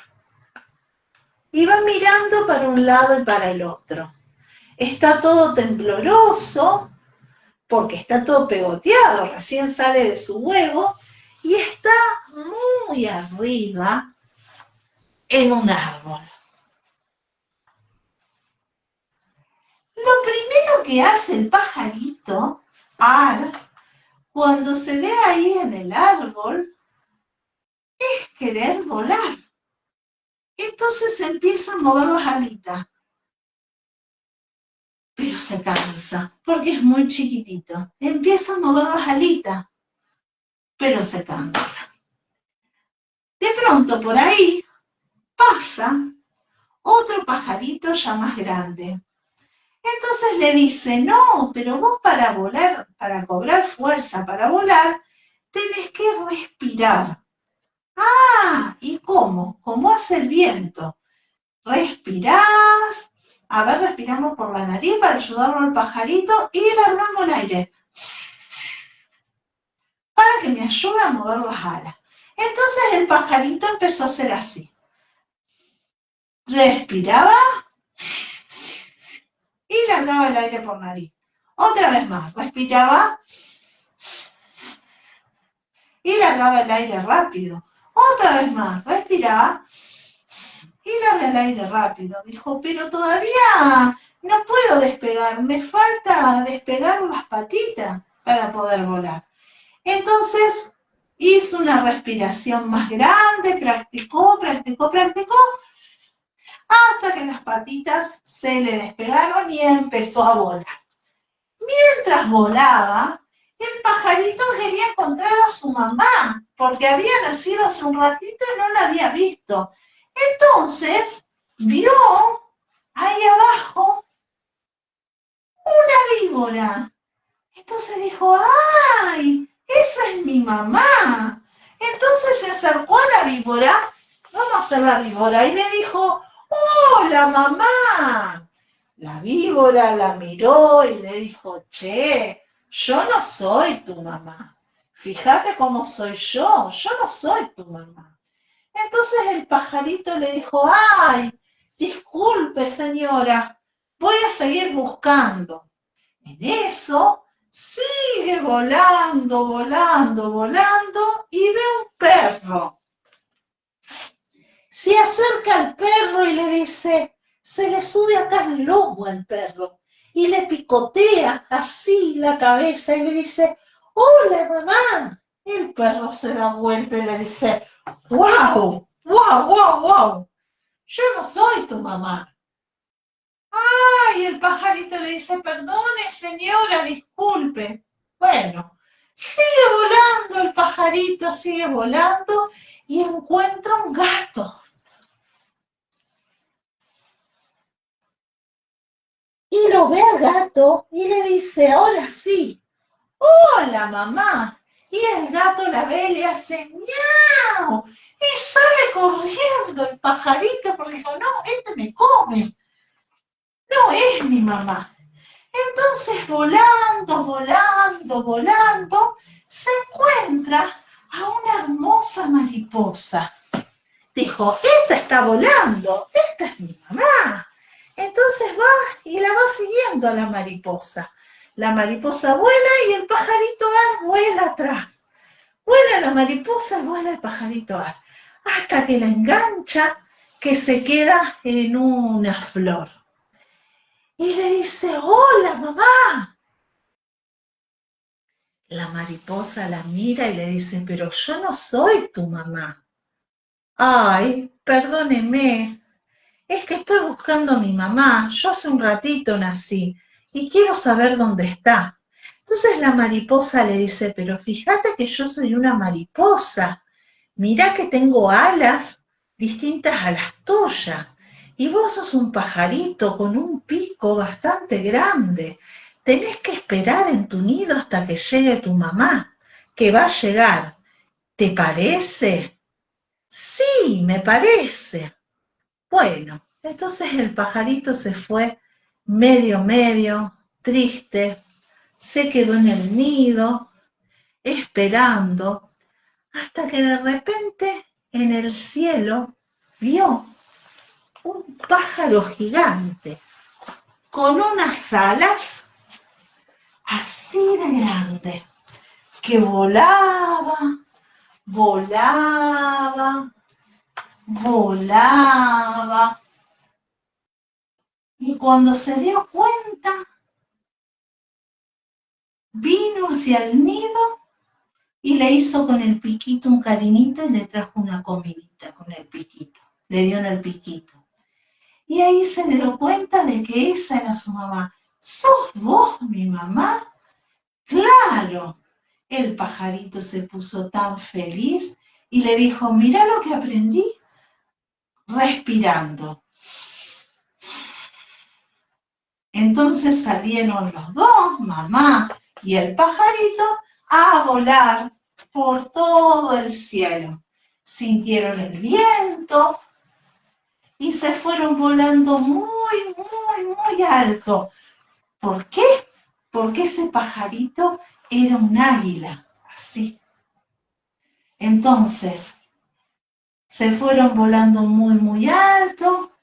Y va mirando para un lado y para el otro. Está todo tembloroso porque está todo pegoteado, recién sale de su huevo y está muy arriba en un árbol. Lo primero que hace el pajarito, cuando se ve ahí en el árbol, es querer volar. Entonces empieza a mover las alitas, pero se cansa porque es muy chiquitito. Empieza a mover las alitas, pero se cansa. De pronto por ahí pasa otro pajarito ya más grande. Entonces le dice, no, pero vos para volar, para cobrar fuerza para volar, tenés que respirar. Ah, ¿y cómo? ¿Cómo hace el viento? Respirás, a ver, respiramos por la nariz para ayudarlo al pajarito y largamos el aire. para que me ayude a mover las alas. Entonces el pajarito empezó a hacer así. Respiraba y largaba el aire por nariz. Otra vez más, respiraba y largaba el aire rápido. Otra vez más, respiraba y larga el aire rápido. Dijo, pero todavía no puedo despegar, me falta despegar las patitas para poder volar. Entonces hizo una respiración más grande, practicó, hasta que las patitas se le despegaron y empezó a volar. Mientras volaba, el pajarito quería encontrar a su mamá, porque había nacido hace un ratito y no la había visto. Entonces vio ahí abajo una víbora. Entonces dijo, ¡ay! Esa es mi mamá. Entonces se acercó a la víbora, vamos a hacer la víbora, y le dijo, ¡hola mamá! La víbora la miró y le dijo, che, yo no soy tu mamá. Fíjate cómo soy yo no soy tu mamá. Entonces el pajarito le dijo, ay, disculpe señora, voy a seguir buscando. En eso sigue volando, volando, volando y ve un perro. Se acerca al perro y le dice, se le sube acá el lobo al perro y le picotea así la cabeza y le dice, hola mamá. El perro se da vuelta y le dice, wow, wow, wow, wow, yo no soy tu mamá. Ay, el pajarito le dice, perdone señora, disculpe. Bueno, sigue volando el pajarito, sigue volando y encuentra un gato. Y lo ve al gato y le dice, ahora sí, hola mamá. Y el gato la ve y le hace miau. Y sale corriendo el pajarito porque dijo, no, este me come. No es mi mamá. Entonces, volando, volando, volando, se encuentra a una hermosa mariposa. Dijo, esta está volando, esta es mi mamá. Entonces va y la va siguiendo a la mariposa. La mariposa vuela y el pajarito vuela atrás. Vuela la mariposa y vuela el pajarito hasta que la engancha, que se queda en una flor. Y le dice, hola mamá. La mariposa la mira y le dice, pero yo no soy tu mamá. Ay, perdóneme, es que estoy buscando a mi mamá, yo hace un ratito nací y quiero saber dónde está. Entonces la mariposa le dice, pero fíjate que yo soy una mariposa, mirá que tengo alas distintas a las tuyas y vos sos un pajarito con un pico bastante grande. Tenés que esperar en tu nido hasta que llegue tu mamá, que va a llegar. ¿Te parece? Sí, me parece. Bueno, entonces el pajarito se fue medio, triste, se quedó en el nido, esperando, hasta que de repente en el cielo vio un pájaro gigante con unas alas así de grandes que volaba, volaba, volaba. Y cuando se dio cuenta, vino hacia el nido y le hizo con el piquito un cariñito y le trajo una comidita con el piquito. Le dio en el piquito. Y ahí se dio cuenta de que esa era su mamá. ¿Sos vos mi mamá? Claro. El pajarito se puso tan feliz y le dijo, mira lo que aprendí respirando. Entonces salieron los dos, mamá y el pajarito, a volar por todo el cielo. Sintieron el viento y se fueron volando muy, muy, muy alto. ¿Por qué? Porque ese pajarito era un águila, así. Entonces, se fueron volando muy, muy alto,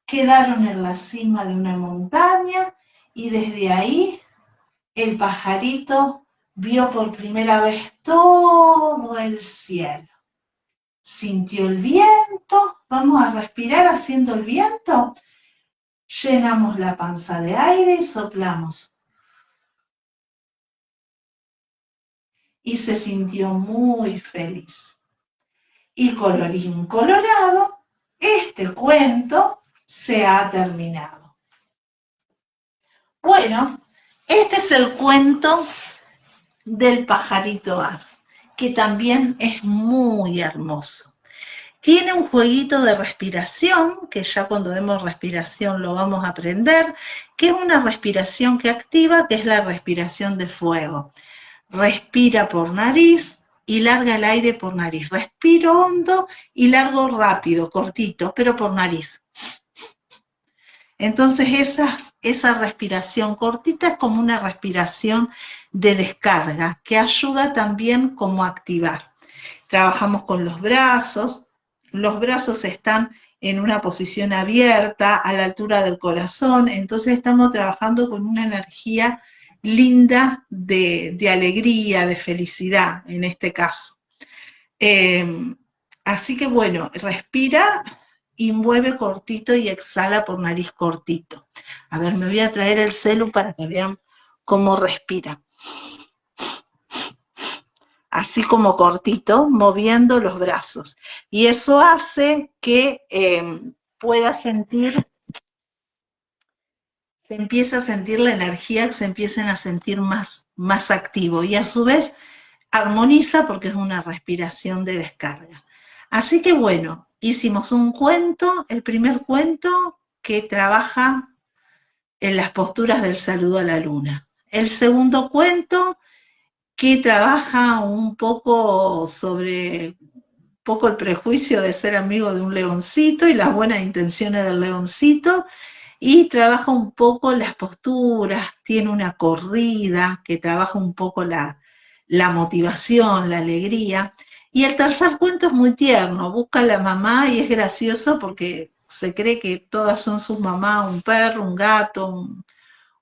quedaron en la cima de una montaña y desde ahí el pajarito vio por primera vez todo el cielo. Sintió el viento, vamos a respirar haciendo el viento. Llenamos la panza de aire y soplamos. Y se sintió muy feliz. Y colorín colorado, este cuento se ha terminado. Bueno, este es el cuento del pajarito Ar, que también es muy hermoso. Tiene un jueguito de respiración, que ya cuando demos respiración lo vamos a aprender, que es una respiración que activa, que es la respiración de fuego. Respira por nariz y larga el aire por nariz. Respiro hondo y largo rápido, cortito, pero por nariz. Entonces esa respiración cortita es como una respiración de descarga, que ayuda también como a activar. Trabajamos con los brazos están en una posición abierta, a la altura del corazón, entonces estamos trabajando con una energía linda de alegría, de felicidad en este caso. Así que bueno, respira y mueve cortito y exhala por nariz cortito. A ver, me voy a traer el celu para que vean cómo respira. Así como cortito, moviendo los brazos. Y eso hace que pueda sentir, se empieza a sentir la energía, que se empiecen a sentir más activo. Y a su vez armoniza porque es una respiración de descarga. Así que bueno, hicimos un cuento, el primer cuento que trabaja en las posturas del saludo a la luna. El segundo cuento que trabaja un poco sobre el prejuicio de ser amigo de un leoncito y las buenas intenciones del leoncito, y trabaja un poco las posturas, tiene una corrida que trabaja un poco la motivación, la alegría. Y el tercer cuento es muy tierno, busca a la mamá y es gracioso porque se cree que todas son sus mamás, un perro, un gato,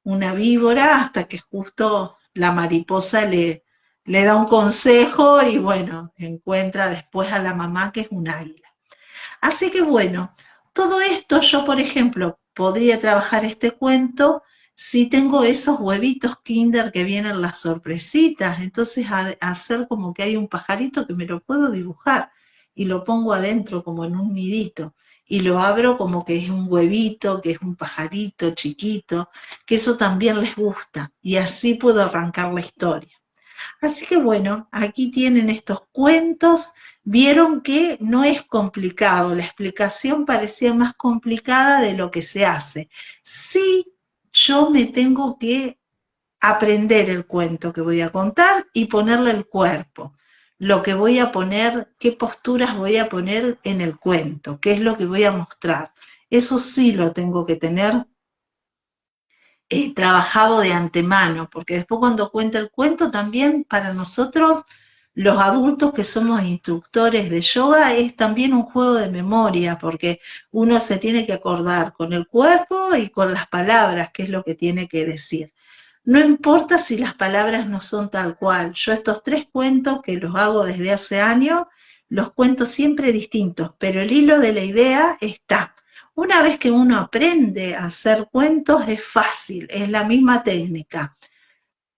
una víbora, hasta que justo la mariposa le da un consejo y bueno, encuentra después a la mamá que es un águila. Así que bueno, todo esto yo, por ejemplo, podría trabajar este cuento si tengo esos huevitos Kinder que vienen las sorpresitas, entonces hacer como que hay un pajarito que me lo puedo dibujar y lo pongo adentro como en un nidito y lo abro como que es un huevito, que es un pajarito chiquito, que eso también les gusta y así puedo arrancar la historia. Así que bueno, aquí tienen estos cuentos. Vieron que no es complicado, la explicación parecía más complicada de lo que se hace. Sí, yo me tengo que aprender el cuento que voy a contar y ponerle el cuerpo. Lo que voy a poner, qué posturas voy a poner en el cuento, qué es lo que voy a mostrar. Eso sí lo tengo que tener trabajado de antemano, porque después cuando cuenta el cuento también para nosotros, los adultos que somos instructores de yoga, es también un juego de memoria, porque uno se tiene que acordar con el cuerpo y con las palabras, qué es lo que tiene que decir. No importa si las palabras no son tal cual. Yo estos 3 cuentos que los hago desde hace años, los cuento siempre distintos, pero el hilo de la idea está. Una vez que uno aprende a hacer cuentos es fácil, es la misma técnica.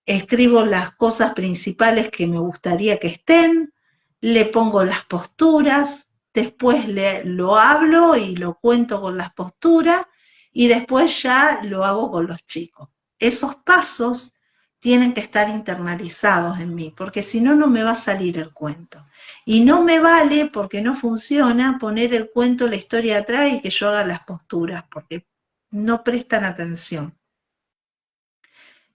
Escribo las cosas principales que me gustaría que estén, le pongo las posturas, después lo hablo y lo cuento con las posturas y después ya lo hago con los chicos. Esos pasos tienen que estar internalizados en mí, porque si no, no me va a salir el cuento. Y no me vale, porque no funciona, poner el cuento, la historia atrás y que yo haga las posturas, porque no prestan atención.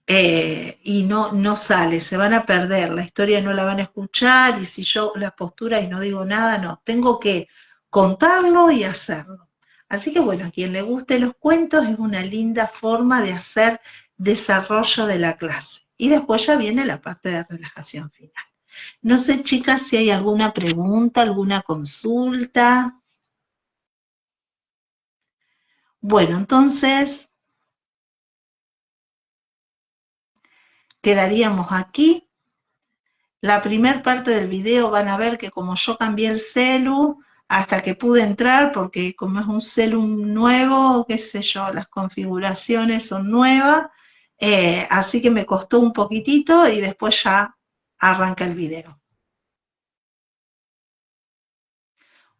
Y no sale, se van a perder, la historia no la van a escuchar, y si yo las posturas y no digo nada, no, tengo que contarlo y hacerlo. Así que bueno, a quien le guste los cuentos es una linda forma de hacer desarrollo de la clase. Y después ya viene la parte de relajación final. No sé, chicas, si hay alguna pregunta, alguna consulta. Bueno, entonces quedaríamos aquí. La primer parte del video van a ver que como yo cambié el celu hasta que pude entrar, porque como es un celu nuevo, qué sé yo, las configuraciones son nuevas, así que me costó un poquitito y después ya arranca el video.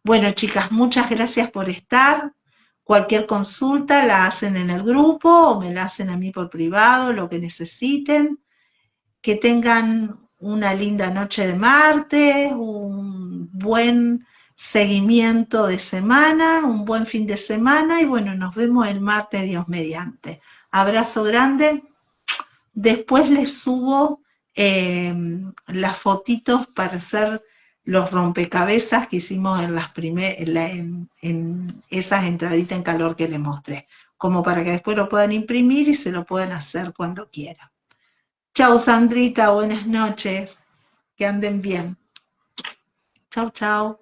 Bueno, chicas, muchas gracias por estar. Cualquier consulta la hacen en el grupo o me la hacen a mí por privado, lo que necesiten. Que tengan una linda noche de martes, un buen seguimiento de semana, un buen fin de semana y bueno, nos vemos el martes, Dios mediante. Abrazo grande. Después les subo las fotitos para hacer los rompecabezas que hicimos en esas entraditas en calor que les mostré, como para que después lo puedan imprimir y se lo puedan hacer cuando quieran. Chau, Sandrita, buenas noches. Que anden bien. Chau, chau.